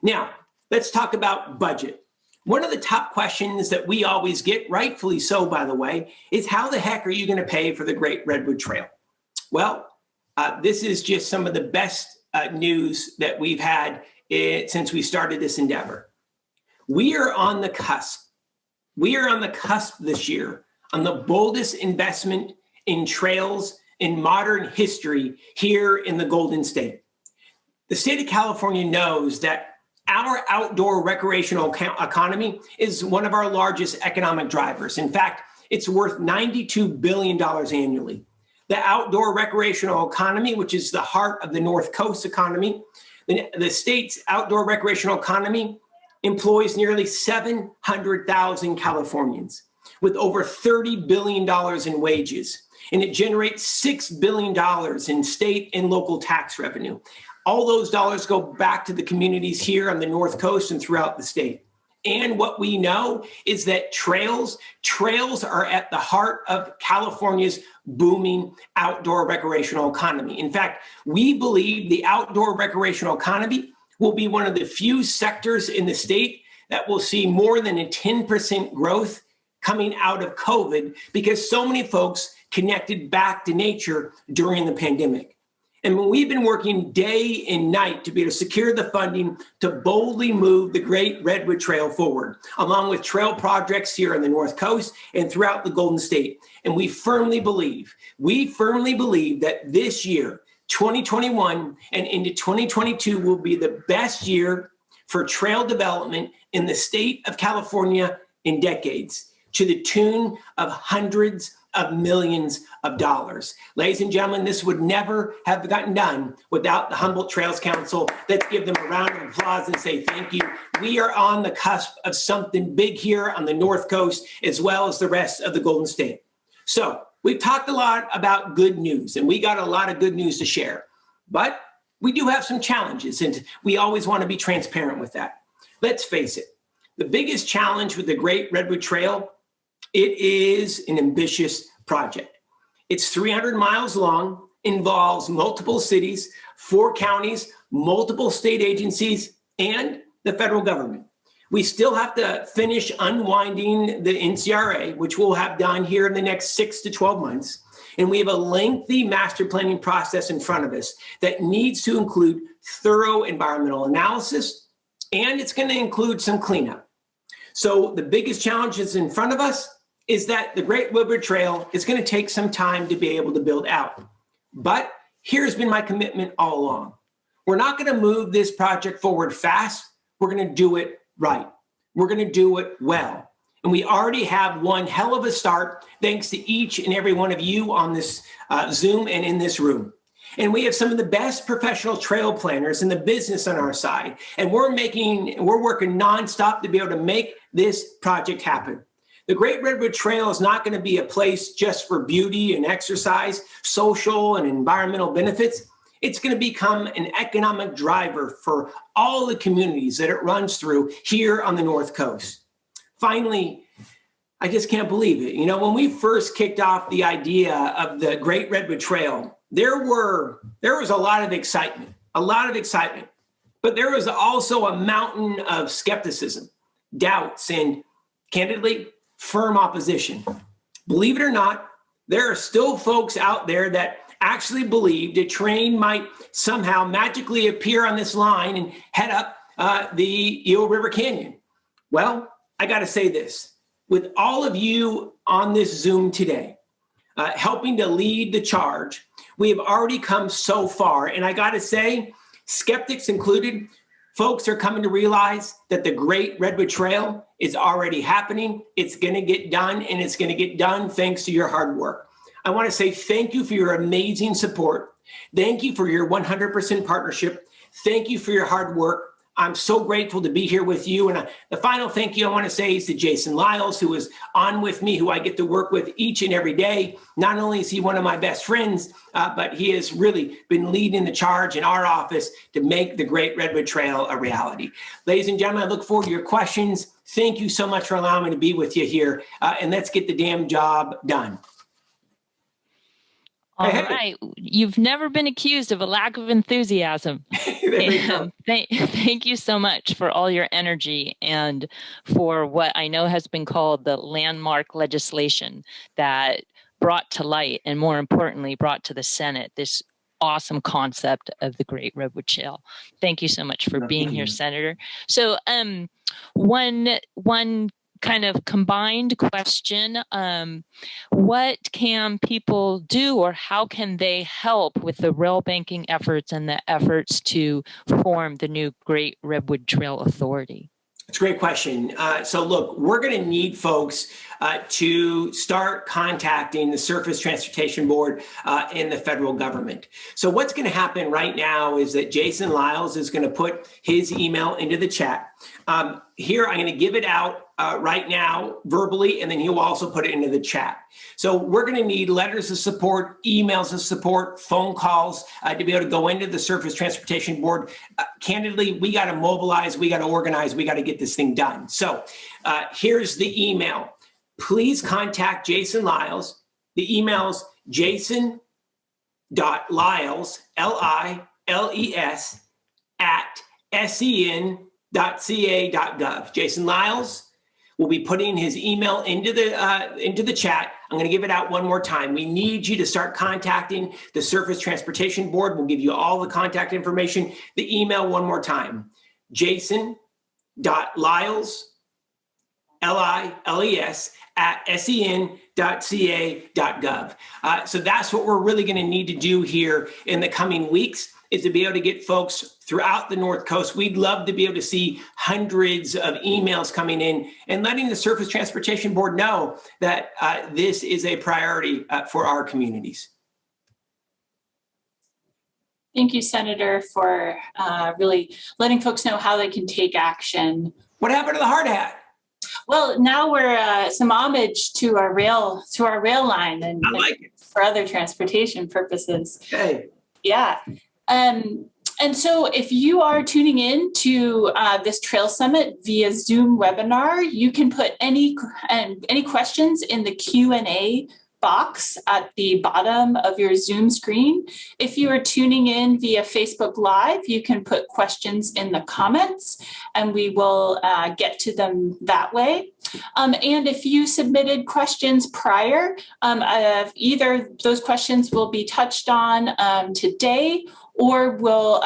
Now, let's talk about budget. One of the top questions that we always get, rightfully so, by the way, is how the heck are you going to pay for the Great Redwood Trail? Well, this is just some of the best news that we've had since we started this endeavor. We are on the cusp. We are on the cusp this year on the boldest investment in trails in modern history here in the Golden State. The state of California knows that our outdoor recreational economy is one of our largest economic drivers. In fact, it's worth $92 billion annually. The outdoor recreational economy, which is the heart of the North Coast economy, the state's outdoor recreational economy employs nearly 700,000 Californians with over $30 billion in wages, and it generates $6 billion in state and local tax revenue. All those dollars go back to the communities here on the North Coast and throughout the state. And what we know is that trails are at the heart of California's booming outdoor recreational economy. In fact, we believe the outdoor recreational economy will be one of the few sectors in the state that will see more than a 10% growth coming out of COVID, because so many folks connected back to nature during the pandemic. And when we've been working day and night to be able to secure the funding to boldly move the Great Redwood Trail forward, along with trail projects here on the North Coast and throughout the Golden State. And we firmly believe that this year, 2021 and into 2022 will be the best year for trail development in the state of California in decades, to the tune of hundreds of millions of dollars. Ladies and gentlemen, this would never have gotten done without the Humboldt Trails Council. Let's give them a round of applause and say thank you. We are on the cusp of something big here on the North Coast, as well as the rest of the Golden State. So we've talked a lot about good news, and we got a lot of good news to share, but we do have some challenges, and we always want to be transparent with that. Let's face it, the biggest challenge with the Great Redwood Trail, it is an ambitious project. It's 300 miles long, involves multiple cities, 4 counties, multiple state agencies, and the federal government. We still have to finish unwinding the NCRA, which we'll have done here in the next 6 to 12 months. And we have a lengthy master planning process in front of us that needs to include thorough environmental analysis, and it's going to include some cleanup. So the biggest challenges in front of us is that the Great Redwood Trail is going to take some time to be able to build out. But here's been my commitment all along. We're not going to move this project forward fast. We're going to do it right. We're going to do it well. And we already have one hell of a start, thanks to each and every one of you on this Zoom and in this room. And we have some of the best professional trail planners in the business on our side. And we're working nonstop to be able to make this project happen. The Great Redwood Trail is not going to be a place just for beauty and exercise, social and environmental benefits. It's going to become an economic driver for all the communities that it runs through here on the North Coast. Finally, I just can't believe it. You know, when we first kicked off the idea of the Great Redwood Trail, there was a lot of excitement, but there was also a mountain of skepticism, doubts, and candidly, firm opposition. Believe it or not, there are still folks out there that actually believed a train might somehow magically appear on this line and head up the Eel River Canyon. Well, I got to say this, with all of you on this Zoom today, helping to lead the charge, we have already come so far. And I got to say, skeptics included, folks are coming to realize that the Great Redwood Trail is already happening. It's going to get done, and it's going to get done thanks to your hard work. I want to say thank you for your amazing support. Thank you for your 100% partnership. Thank you for your hard work. I'm so grateful to be here with you. And the final thank you I want to say is to Jason Lyles, who is on with me, who I get to work with each and every day. Not only is he one of my best friends, but he has really been leading the charge in our office to make the Great Redwood Trail a reality. Ladies and gentlemen, I look forward to your questions. Thank you so much for allowing me to be with you here. And let's get the damn job done. All right. You've never been accused of a lack of enthusiasm. Thank you so much for all your energy and for what I know has been called the landmark legislation that brought to light, and more importantly, brought to the Senate this awesome concept of the Great Redwood Trail. Thank you so much for being here, Senator. So one kind of combined question, what can people do, or how can they help with the rail banking efforts and the efforts to form the new Great Redwood Trail Authority? It's a great question. So look, we're going to need folks to start contacting the Surface Transportation Board and the federal government. So what's going to happen right now is that Jason Lyles is going to put his email into the chat. Here, I'm going to give it out right now verbally, and then he'll also put it into the chat. So we're going to need letters of support, emails of support, phone calls to be able to go into the Surface Transportation Board. Candidly, we got to mobilize, we got to organize, we got to get this thing done. So here's the email. Please contact Jason Lyles. The email's jason.lyles, L-I-L-E-S, @sen.ca.gov. Jason Lyles will be putting his email into the chat. I'm going to give it out one more time. We need you to start contacting the Surface Transportation Board. We'll give you all the contact information. The email one more time, jason.lyles, L-I-L-E-S, @sen.ca.gov. So that's what we're really going to need to do here in the coming weeks, is to be able to get folks throughout the North Coast. We'd love to be able to see hundreds of emails coming in and letting the Surface Transportation Board know that this is a priority for our communities. Thank you, Senator, for really letting folks know how they can take action. What happened to the hard hat? Well, now we're some homage to our rail line and for other transportation purposes. Okay. Yeah. And so if you are tuning in to this Trail Summit via Zoom webinar, you can put any questions in the Q&A box at the bottom of your Zoom screen. If you are tuning in via Facebook Live, you can put questions in the comments and we will get to them that way. And if you submitted questions prior, either those questions will be touched on today, or will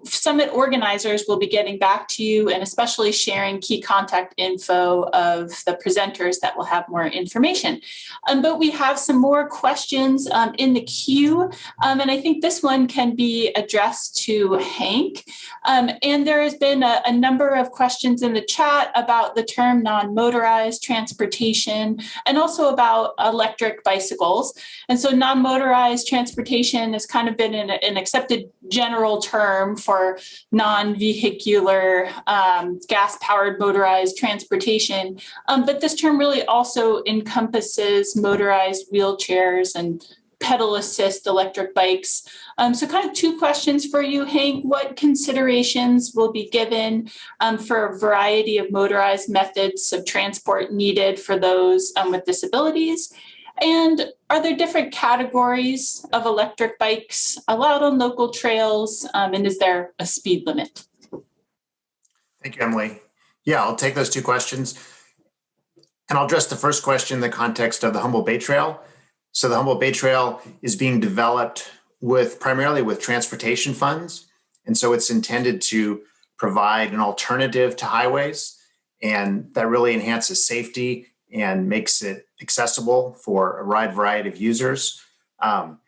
Summit organizers will be getting back to you and especially sharing key contact info of the presenters that will have more information. But we have some more questions in the queue, and I think this one can be addressed to Hank. And there has been a number of questions in the chat about the term non-motorized transportation and also about electric bicycles. And so non-motorized transportation has kind of been an accepted general term for non-vehicular gas-powered motorized transportation. But this term really also encompasses motorized wheelchairs and pedal assist electric bikes. So kind of two questions for you, Hank. What considerations will be given for a variety of motorized methods of transport needed for those with disabilities? And are there different categories of electric bikes allowed on local trails? And is there a speed limit? Thank you, Emily. Yeah, I'll take those two questions. And I'll address the first question in the context of the Humboldt Bay Trail. So the Humboldt Bay Trail is being developed primarily with transportation funds. And so it's intended to provide an alternative to highways. And that really enhances safety and makes it accessible for a wide variety of users. The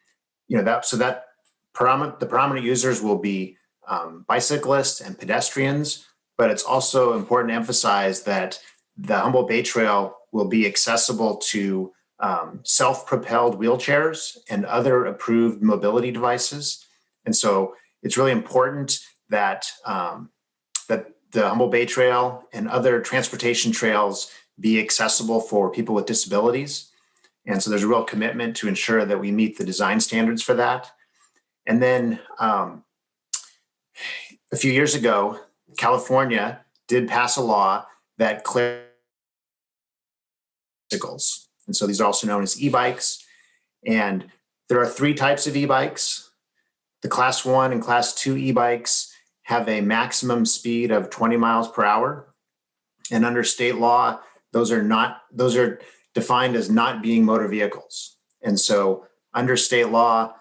predominant users will be bicyclists and pedestrians, but it's also important to emphasize that the Humboldt Bay Trail will be accessible to self-propelled wheelchairs and other approved mobility devices. And so it's really important that that the Humboldt Bay Trail and other transportation trails be accessible for people with disabilities. And so there's a real commitment to ensure that we meet the design standards for that. And then a few years ago, California did pass a law that cleared bicycles. And so these are also known as e-bikes. And there are three types of e-bikes. The Class 1 and Class 2 e-bikes have a maximum speed of 20 miles per hour. And under state law, those are defined as not being motor vehicles. And so under state law,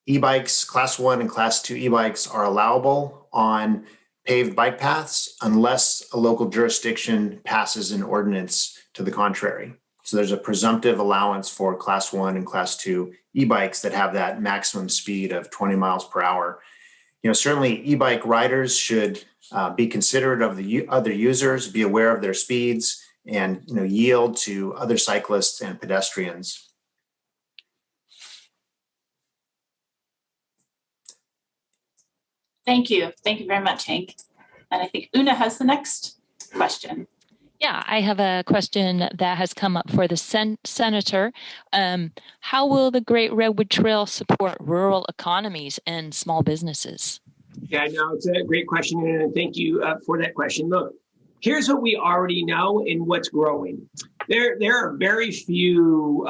e-bikes, Class 1 and Class 2 e-bikes are allowable on paved bike paths unless a local jurisdiction passes an ordinance to the contrary. So there's a presumptive allowance for Class 1 and Class 2 e-bikes that have that maximum speed of 20 miles per hour. Certainly e-bike riders should be considerate of the other users, be aware of their speeds, and yield to other cyclists and pedestrians. Thank you. Thank you very much, Hank. And I think Una has the next question. Yeah, I have a question that has come up for the Senator. How will the Great Redwood Trail support rural economies and small businesses? Yeah, no, it's a great question, and thank you for that question. Look, here's what we already know and what's growing. There are very few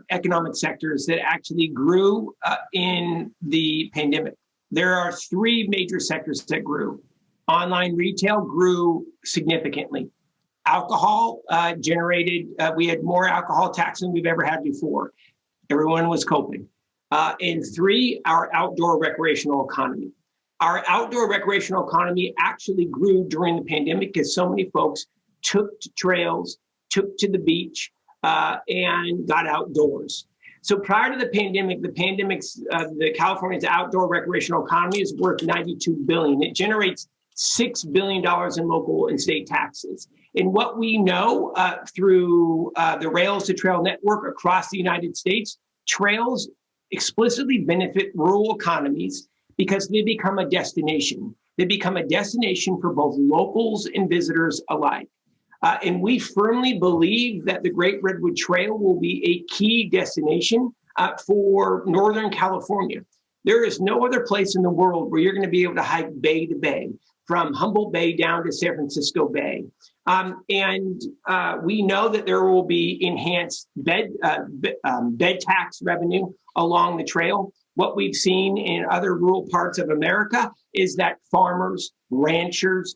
economic sectors that actually grew in the pandemic. There are three major sectors that grew. Online retail grew significantly. Alcohol we had more alcohol tax than we've ever had before. Everyone was coping. And three, our outdoor recreational economy. Our outdoor recreational economy actually grew during the pandemic because so many folks took to trails, took to the beach, and got outdoors. So prior to the California's outdoor recreational economy is worth $92 billion. It generates $6 billion in local and state taxes. And what we know through the Rails to Trail network across the United States, trails explicitly benefit rural economies because they become a destination. They become a destination for both locals and visitors alike. And we firmly believe that the Great Redwood Trail will be a key destination for Northern California. There is no other place in the world where you're going to be able to hike bay to bay, from Humboldt Bay down to San Francisco Bay. And we know that there will be enhanced bed tax revenue along the trail. What we've seen in other rural parts of America is that farmers, ranchers,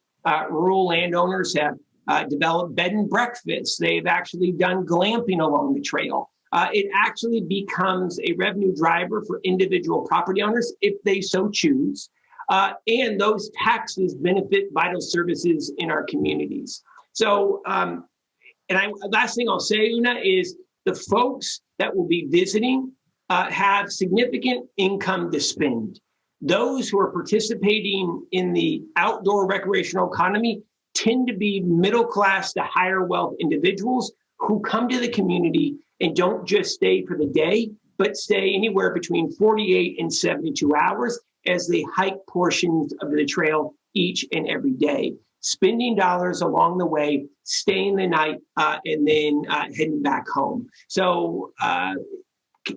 rural landowners have developed bed and breakfasts. They've actually done glamping along the trail. It actually becomes a revenue driver for individual property owners if they so choose. And those taxes benefit vital services in our communities. So, last thing I'll say, Una, is the folks that will be visiting have significant income to spend. Those who are participating in the outdoor recreational economy tend to be middle class to higher wealth individuals who come to the community and don't just stay for the day, but stay anywhere between 48 and 72 hours as they hike portions of the trail each and every day, spending dollars along the way, staying the night, and then heading back home. So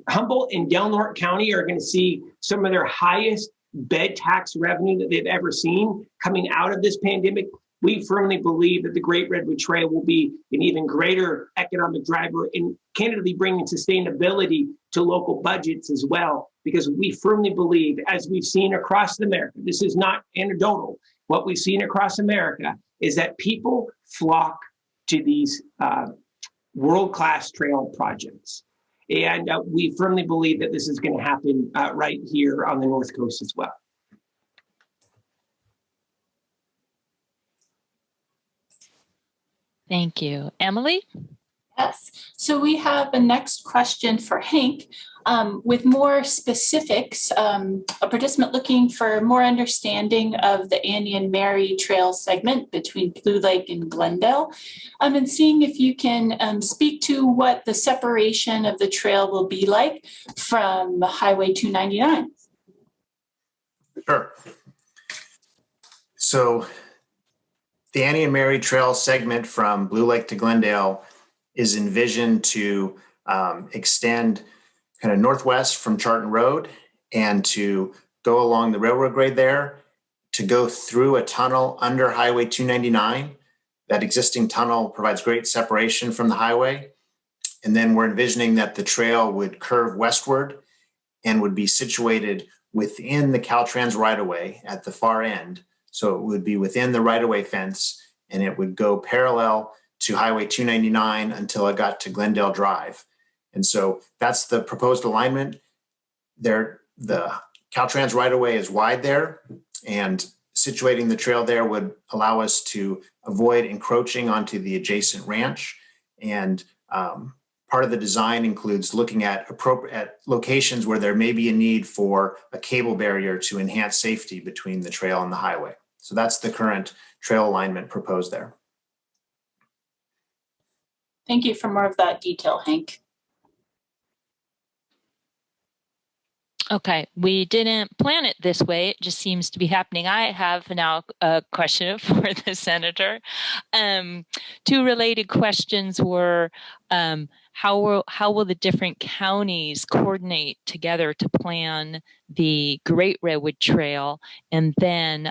Humboldt and Del Norte County are going to see some of their highest bed tax revenue that they've ever seen coming out of this pandemic. We firmly believe that the Great Redwood Trail will be an even greater economic driver and candidly bringing sustainability to local budgets as well, because we firmly believe, as we've seen across America, this is not anecdotal, what we've seen across America is that people flock to these world-class trail projects. And we firmly believe that this is going to happen right here on the North Coast as well. Thank you. Emily? Yes. So we have a next question for Hank with more specifics. A participant looking for more understanding of the Annie and Mary Trail segment between Blue Lake and Glendale, and seeing if you can speak to what the separation of the trail will be like from Highway 299. Sure. So the Annie and Mary Trail segment from Blue Lake to Glendale is envisioned to extend kind of northwest from Charlton Road and to go along the railroad grade there, to go through a tunnel under Highway 299. That existing tunnel provides great separation from the highway. And then we're envisioning that the trail would curve westward and would be situated within the Caltrans right-of-way at the far end. So it would be within the right-of-way fence, and it would go parallel to Highway 299 until it got to Glendale Drive. And so that's the proposed alignment there. The Caltrans right-of-way is wide there, and situating the trail there would allow us to avoid encroaching onto the adjacent ranch. And part of the design includes looking at appropriate locations where there may be a need for a cable barrier to enhance safety between the trail and the highway. So that's the current trail alignment proposed there. Thank you for more of that detail, Hank. Okay, we didn't plan it this way. It just seems to be happening. I have now a question for the senator. Two related questions were, how will the different counties coordinate together to plan the Great Redwood Trail, and then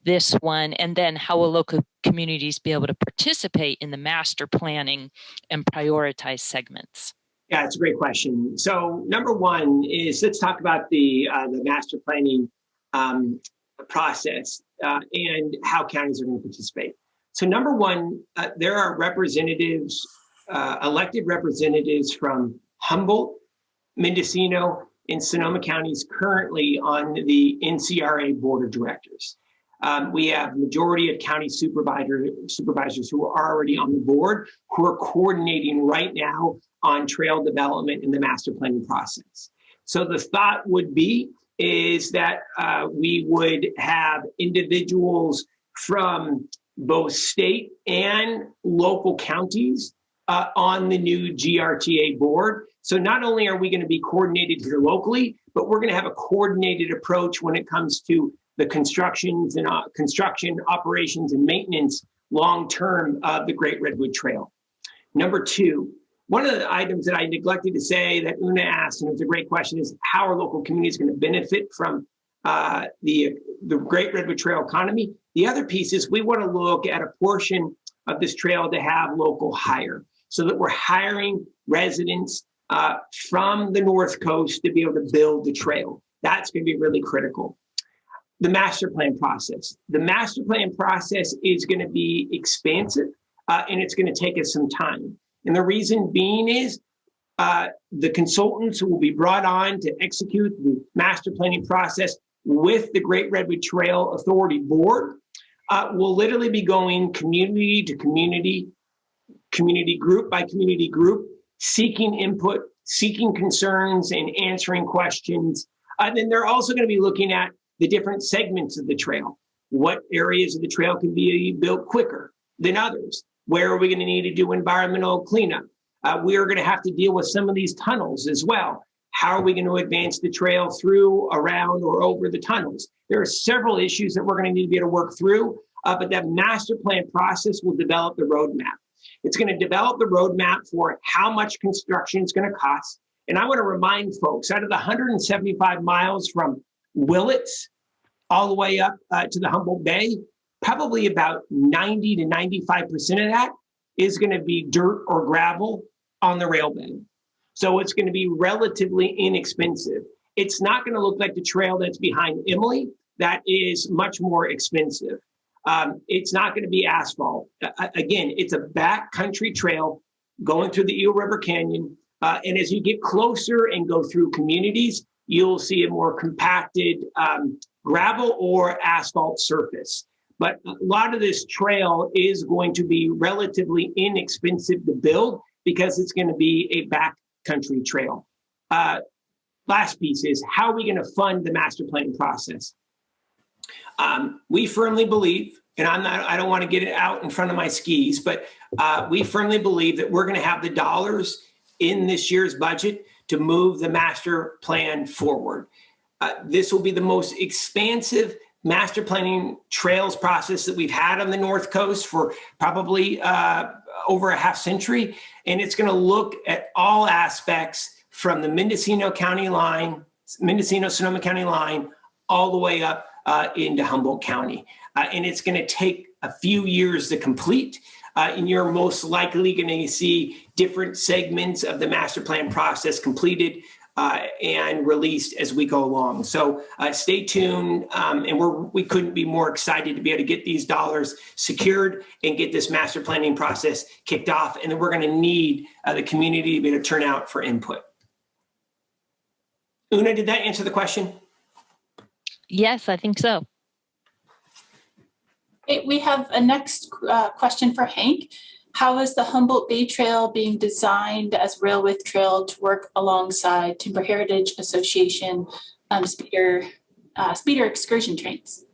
this one, and then how will local communities be able to participate in the master planning and prioritize segments? Yeah, it's a great question. So number one is, let's talk about the master planning process and how counties are going to participate. So number one, there are representatives, elected representatives from Humboldt, Mendocino, and Sonoma counties currently on the NCRA Board of Directors. We have majority of county supervisors who are already on the board, who are coordinating right now on trail development in the master planning process. So the thought would be is that we would have individuals from both state and local counties on the new GRTA board. So not only are we going to be coordinated here locally, but we're going to have a coordinated approach when it comes to the construction operations and maintenance long-term of the Great Redwood Trail. Number two, one of the items that I neglected to say that Una asked, and it's a great question, is how are local communities going to benefit from the Great Redwood Trail economy? The other piece is we want to look at a portion of this trail to have local hire, so that we're hiring residents from the North Coast to be able to build the trail. That's going to be really critical. The master plan process. The master plan process is going to be expansive and it's going to take us some time. And the reason being is the consultants who will be brought on to execute the master planning process with the Great Redwood Trail Authority Board will literally be going community to community, community group by community group, seeking input, seeking concerns, and answering questions. And then they're also going to be looking at the different segments of the trail. What areas of the trail can be built quicker than others? Where are we going to need to do environmental cleanup? We are going to have to deal with some of these tunnels as well. How are we going to advance the trail through, around, or over the tunnels? There are several issues that we're going to need to be able to work through, but that master plan process will develop the roadmap. It's going to develop the roadmap for how much construction is going to cost. And I want to remind folks, out of the 175 miles from Willits all the way up to the Humboldt Bay, probably about 90 to 95% of that is going to be dirt or gravel on the railbank. So it's going to be relatively inexpensive. It's not going to look like the trail that's behind Emily. That is much more expensive. It's not going to be asphalt. Again, it's a backcountry trail going through the Eel River Canyon. And as you get closer and go through communities, you'll see a more compacted gravel or asphalt surface. But a lot of this trail is going to be relatively inexpensive to build because it's going to be a backcountry trail. Last piece is, how are we going to fund the master planning process? We firmly believe, and I don't want to get it out in front of my skis, but we firmly believe that we're going to have the dollars in this year's budget to move the master plan forward. This will be the most expansive master planning trails process that we've had on the North Coast for probably over a half century. And it's going to look at all aspects from the Mendocino Sonoma County line, all the way up into Humboldt County. And it's going to take a few years to complete. And you're most likely going to see different segments of the master plan process completed and released as we go along. So stay tuned, and we couldn't be more excited to be able to get these dollars secured and get this master planning process kicked off. And then we're going to need the community to be able to turn out for input. Una, did that answer the question? Yes, I think so. We have a next question for Hank. How is the Humboldt Bay Trail being designed as a railway trail to work alongside Timber Heritage Association speeder excursion trains?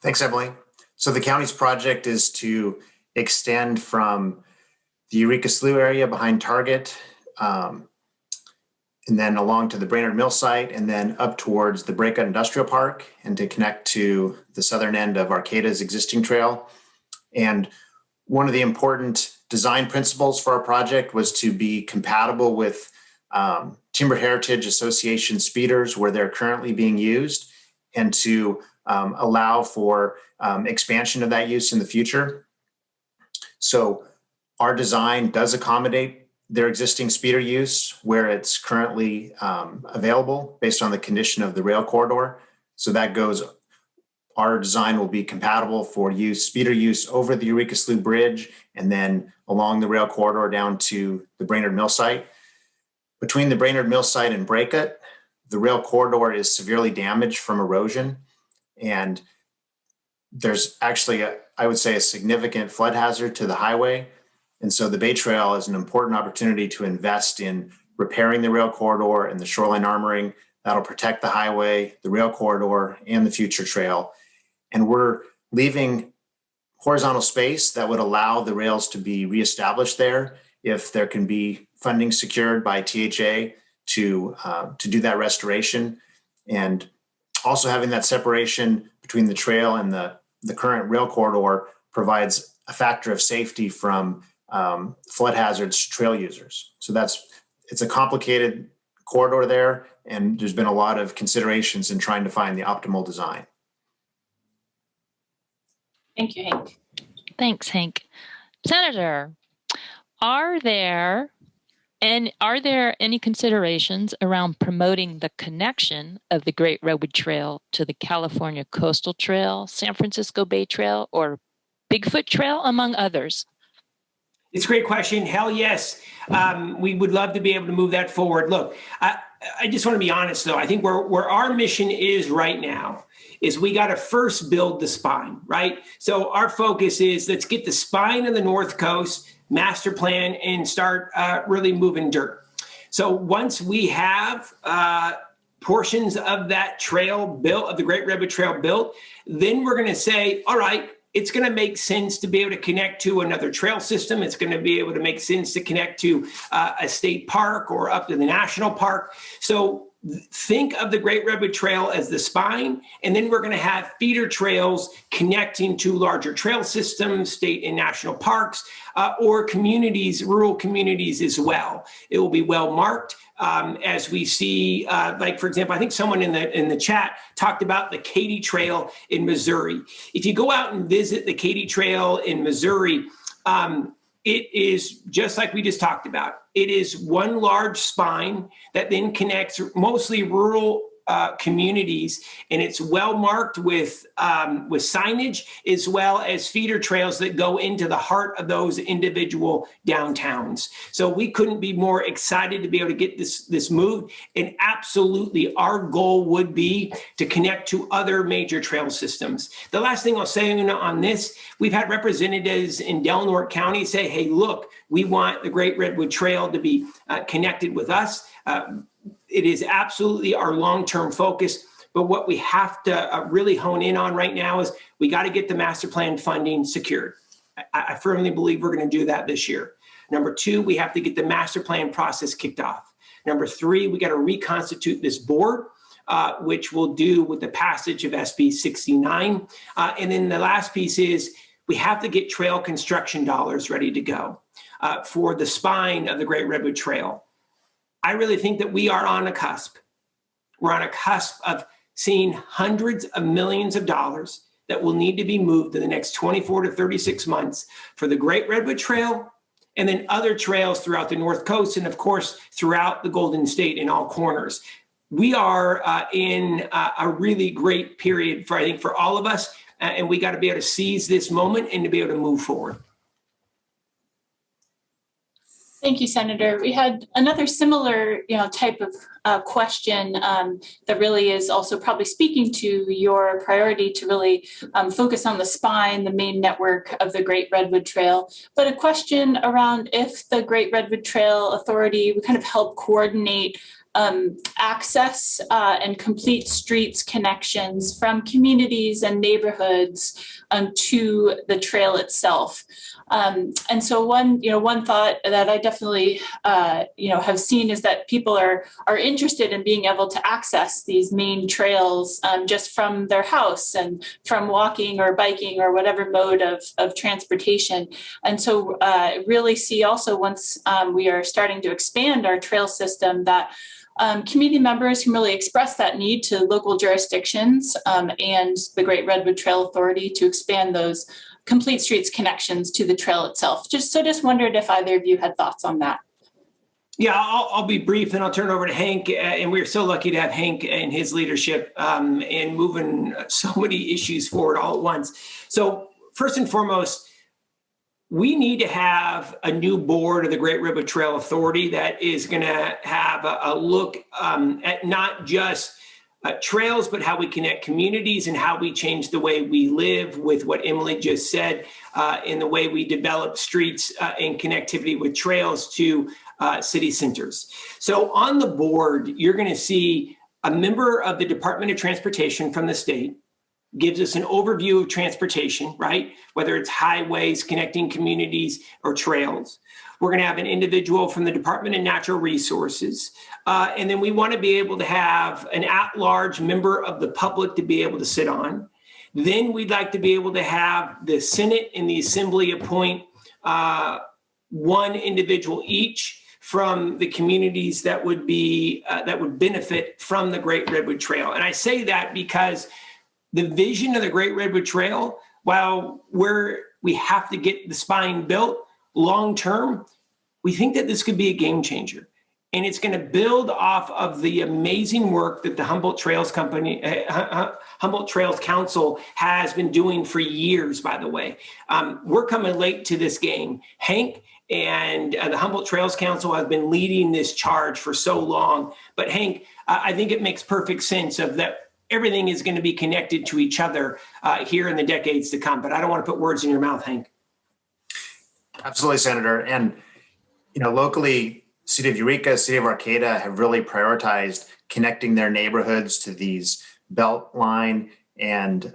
Thanks, Emily. So the county's project is to extend from the Eureka Slough area behind Target, and then along to the Brainerd Mill site, and then up towards the Breakout Industrial Park, and to connect to the southern end of Arcata's existing trail. And one of the important design principles for our project was to be compatible with Timber Heritage Association speeders where they're currently being used, and to allow for expansion of that use in the future. So our design does accommodate their existing speeder use where it's currently available based on the condition of the rail corridor. So that goes, our design will be compatible for speeder use over the Eureka Slough Bridge and then along the rail corridor down to the Brainerd Mill site. Between the Brainerd Mill site and Breakout, the rail corridor is severely damaged from erosion, and there's actually, I would say, a significant flood hazard to the highway. And so the Bay Trail is an important opportunity to invest in repairing the rail corridor and the shoreline armoring that'll protect the highway, the rail corridor, and the future trail. And we're leaving horizontal space that would allow the rails to be reestablished there if there can be funding secured by THA to do that restoration. And also having that separation between the trail and the current rail corridor provides a factor of safety from flood hazards to trail users. So it's a complicated corridor there, and there's been a lot of considerations in trying to find the optimal design. Thank you, Hank. Thanks, Hank. Senator, are there any considerations around promoting the connection of the Great Redwood Trail to the California Coastal Trail, San Francisco Bay Trail, or Bigfoot Trail, among others? It's a great question. Hell yes. We would love to be able to move that forward. Look, I just want to be honest, though. I think where our mission is right now is we got to first build the spine, right? So our focus is let's get the spine of the North Coast, master plan, and start really moving dirt. So once we have portions of that trail built, of the Great Redwood Trail built, then we're going to say, all right, it's going to make sense to be able to connect to another trail system. It's going to be able to make sense to connect to a state park or up to the national park. So think of the Great Redwood Trail as the spine, and then we're going to have feeder trails connecting to larger trail systems, state and national parks, or communities, rural communities as well. It will be well marked. As we see, like, for example, I think someone in the chat talked about the Katy Trail in Missouri. If you go out and visit the Katy Trail in Missouri, it is just like we just talked about. It is one large spine that then connects mostly rural communities, and it's well marked with signage as well as feeder trails that go into the heart of those individual downtowns. So we couldn't be more excited to be able to get this moved. And absolutely, our goal would be to connect to other major trail systems. The last thing I'll say on this, we've had representatives in Delaware County say, hey, look, we want the Great Redwood Trail to be connected with us. It is absolutely our long-term focus, but what we have to really hone in on right now is we got to get the master plan funding secured. I firmly believe we're going to do that this year. Number two, we have to get the master plan process kicked off. Number three, we got to reconstitute this board, which we'll do with the passage of SB 69. And then the last piece is we have to get trail construction dollars ready to go for the spine of the Great Redwood Trail. I really think that we are on a cusp. We're on a cusp of seeing hundreds of millions of dollars that will need to be moved in the next 24 to 36 months for the Great Redwood Trail and then other trails throughout the North Coast and, of course, throughout the Golden State in all corners. We are in a really great period, I think, for all of us, and we got to be able to seize this moment and to be able to move forward. Thank you, Senator. We had another similar, type of question that really is also probably speaking to your priority to really focus on the spine, the main network of the Great Redwood Trail. But a question around if the Great Redwood Trail Authority would kind of help coordinate access and complete streets connections from communities and neighborhoods to the trail itself. And so one thought that I definitely, have seen is that people are interested in being able to access these main trails just from their house and from walking or biking or whatever mode of transportation. And so really see also once we are starting to expand our trail system that community members can really express that need to local jurisdictions and the Great Redwood Trail Authority to expand those complete streets connections to the trail itself. Just wondered if either of you had thoughts on that. Yeah, I'll be brief and I'll turn it over to Hank. And we're so lucky to have Hank and his leadership in moving so many issues forward all at once. So first and foremost, we need to have a new board of the Great Redwood Trail Authority that is going to have a look at not just trails, but how we connect communities and how we change the way we live with what Emily just said in the way we develop streets and connectivity with trails to city centers. So on the board, you're going to see a member of the Department of Transportation from the state, gives us an overview of transportation, right? Whether it's highways, connecting communities, or trails. We're going to have an individual from the Department of Natural Resources. And then we want to be able to have an at-large member of the public to be able to sit on. Then we'd like to be able to have the Senate and the Assembly appoint one individual each from the communities that would be that would benefit from the Great Redwood Trail. And I say that because the vision of the Great Redwood Trail, while we have to get the spine built long term, we think that this could be a game changer. And it's going to build off of the amazing work that the Humboldt Trails Council has been doing for years, by the way. We're coming late to this game. Hank and the Humboldt Trails Council have been leading this charge for so long. But Hank, I think it makes perfect sense of that everything is going to be connected to each other here in the decades to come. But I don't want to put words in your mouth, Hank. Absolutely, Senator. And, locally, City of Eureka, City of Arcata have really prioritized connecting their neighborhoods to these belt line and,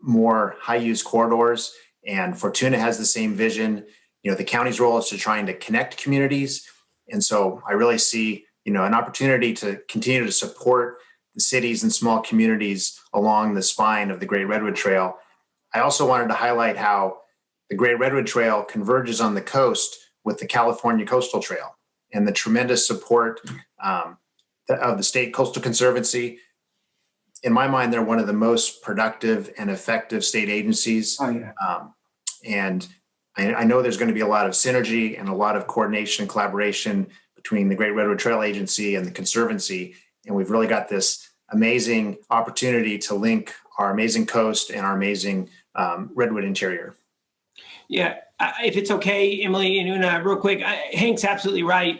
more high-use corridors. And Fortuna has the same vision. The county's role is to trying to connect communities. And so I really see, an opportunity to continue to support the cities and small communities along the spine of the Great Redwood Trail. I also wanted to highlight how the Great Redwood Trail converges on the coast with the California Coastal Trail and the tremendous support of the State Coastal Conservancy. In my mind, they're one of the most productive and effective state agencies. And I know there's going to be a lot of synergy and a lot of coordination and collaboration between the Great Redwood Trail Agency and the Conservancy. And we've really got this amazing opportunity to link our amazing coast and our amazing redwood interior. Yeah, if it's okay, Emily and Una, real quick, Hank's absolutely right.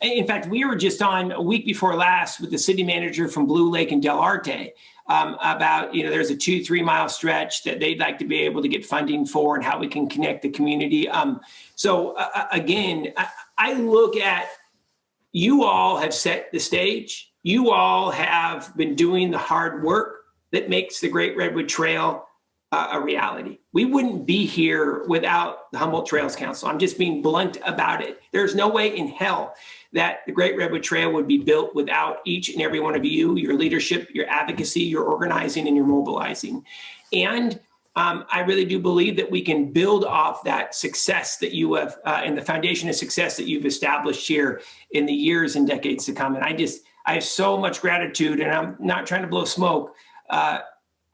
In fact, we were just on a week before last with the city manager from Blue Lake and Del Arte about, there's a 2-3 mile stretch that they'd like to be able to get funding for and how we can connect the community. Again, I look at, you all have set the stage. You all have been doing the hard work that makes the Great Redwood Trail a reality. We wouldn't be here without the Humboldt Trails Council. I'm just being blunt about it. There's no way in hell that the Great Redwood Trail would be built without each and every one of you, your leadership, your advocacy, your organizing, and your mobilizing. And I really do believe that we can build off that success that you have and the foundation of success that you've established here in the years and decades to come. And I have so much gratitude, and I'm not trying to blow smoke.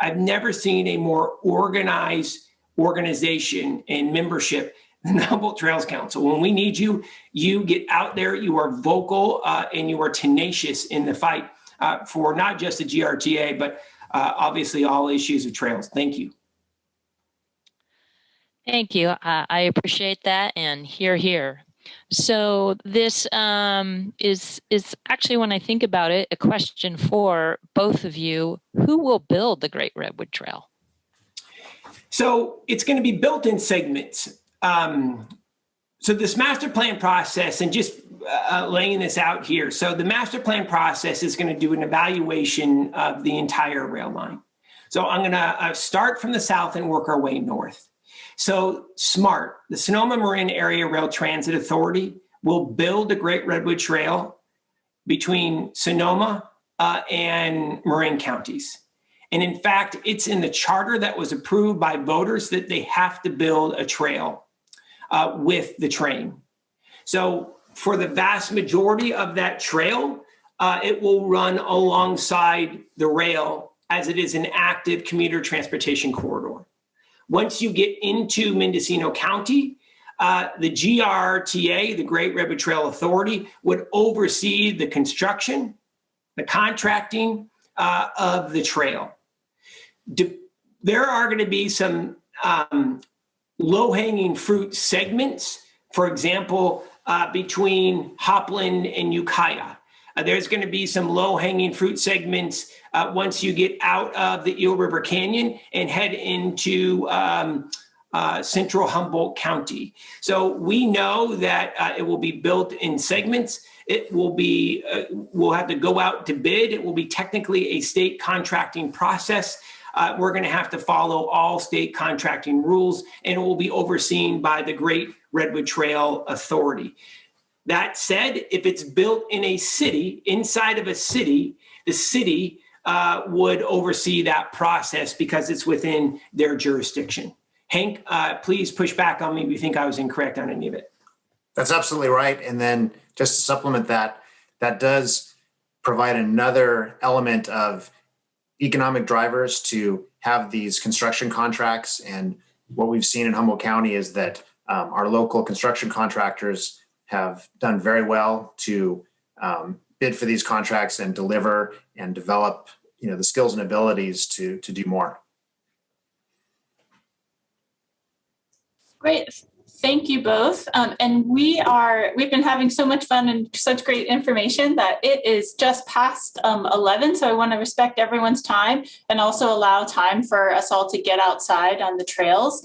I've never seen a more organized organization and membership than the Humboldt Trails Council. When we need you, you get out there, you are vocal, and you are tenacious in the fight for not just the GRTA, but obviously all issues of trails. Thank you. Thank you. I appreciate that, and hear. So this is actually, when I think about it, a question for both of you. Who will build the Great Redwood Trail? So it's going to be built in segments. So this master plan process, and just laying this out here. So the master plan process is going to do an evaluation of the entire rail line. So I'm going to start from the south and work our way north. So SMART, the Sonoma Marin Area Rail Transit Authority, will build the Great Redwood Trail between Sonoma and Marin counties. And in fact, it's in the charter that was approved by voters that they have to build a trail with the train. So for the vast majority of that trail, it will run alongside the rail as it is an active commuter transportation corridor. Once you get into Mendocino County, the GRTA, the Great Redwood Trail Authority, would oversee the construction, the contracting of the trail. There are going to be some low-hanging fruit segments, for example, between Hopland and Ukiah. There's going to be some low-hanging fruit segments once you get out of the Eel River Canyon and head into central Humboldt County. So we know that it will be built in segments. It will be, we'll have to go out to bid. It will be technically a state contracting process. We're going to have to follow all state contracting rules, and it will be overseen by the Great Redwood Trail Authority. That said, if it's built in a city, inside of a city, the city would oversee that process because it's within their jurisdiction. Hank, please push back on me if you think I was incorrect on any of it. That's absolutely right. And then just to supplement that, that does provide another element of economic drivers to have these construction contracts. And what we've seen in Humboldt County is that our local construction contractors have done very well to bid for these contracts and deliver and develop, the skills and abilities to do more. Great. Thank you both. And we've been having so much fun and such great information that it is just past 11. So I want to respect everyone's time and also allow time for us all to get outside on the trails.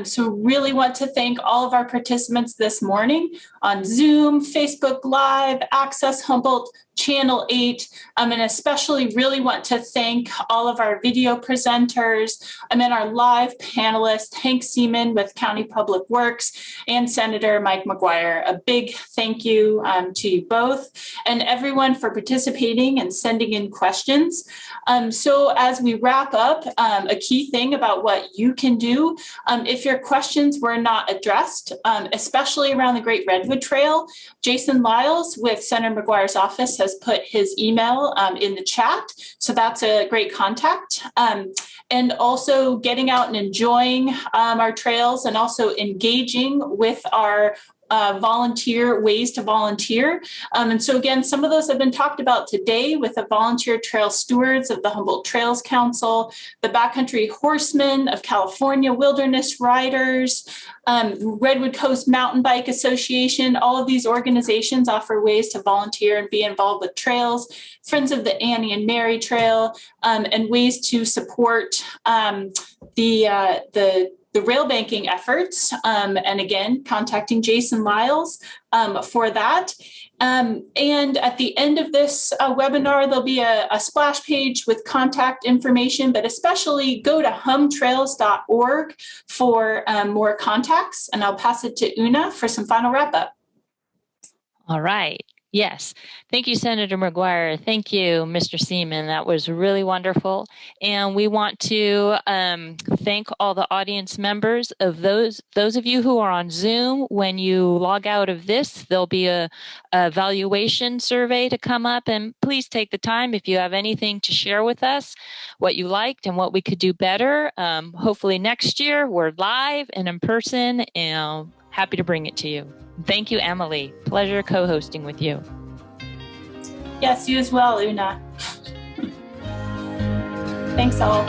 So really want to thank all of our participants this morning. on Zoom, Facebook Live, Access Humboldt, Channel 8, and especially really want to thank all of our video presenters, and our live panelists, Hank Seemann with County Public Works and Senator Mike McGuire. A big thank you to you both and everyone for participating and sending in questions. So as we wrap up, a key thing about what you can do, if your questions were not addressed, especially around the Great Redwood Trail, Jason Lyles with Senator McGuire's office has put his email in the chat. So that's a great contact. And also getting out and enjoying our trails and also engaging with our volunteer ways to volunteer. And so again, some of those have been talked about today with the volunteer trail stewards of the Humboldt Trails Council, the Backcountry Horsemen of California, Wilderness Riders, Redwood Coast Mountain Bike Association. All of these organizations offer ways to volunteer and be involved with trails, Friends of the Annie and Mary Trail, and ways to support the railbanking efforts, and again, contacting Jason Lyles for that. And at the end of this webinar, there'll be a splash page with contact information, but especially go to humtrails.org for more contacts. And I'll pass it to Una for some final wrap up. All right. Yes. Thank you, Senator McGuire. Thank you, Mr. Seemann. That was really wonderful. And we want to thank all the audience members of those of you who are on Zoom. When you log out of this, there'll be a evaluation survey to come up. And please take the time if you have anything to share with us, what you liked and what we could do better. Hopefully next year we're live and in person, and happy to bring it to you. Thank you, Emily. Pleasure co-hosting with you. Yes, you as well, Una. Thanks all.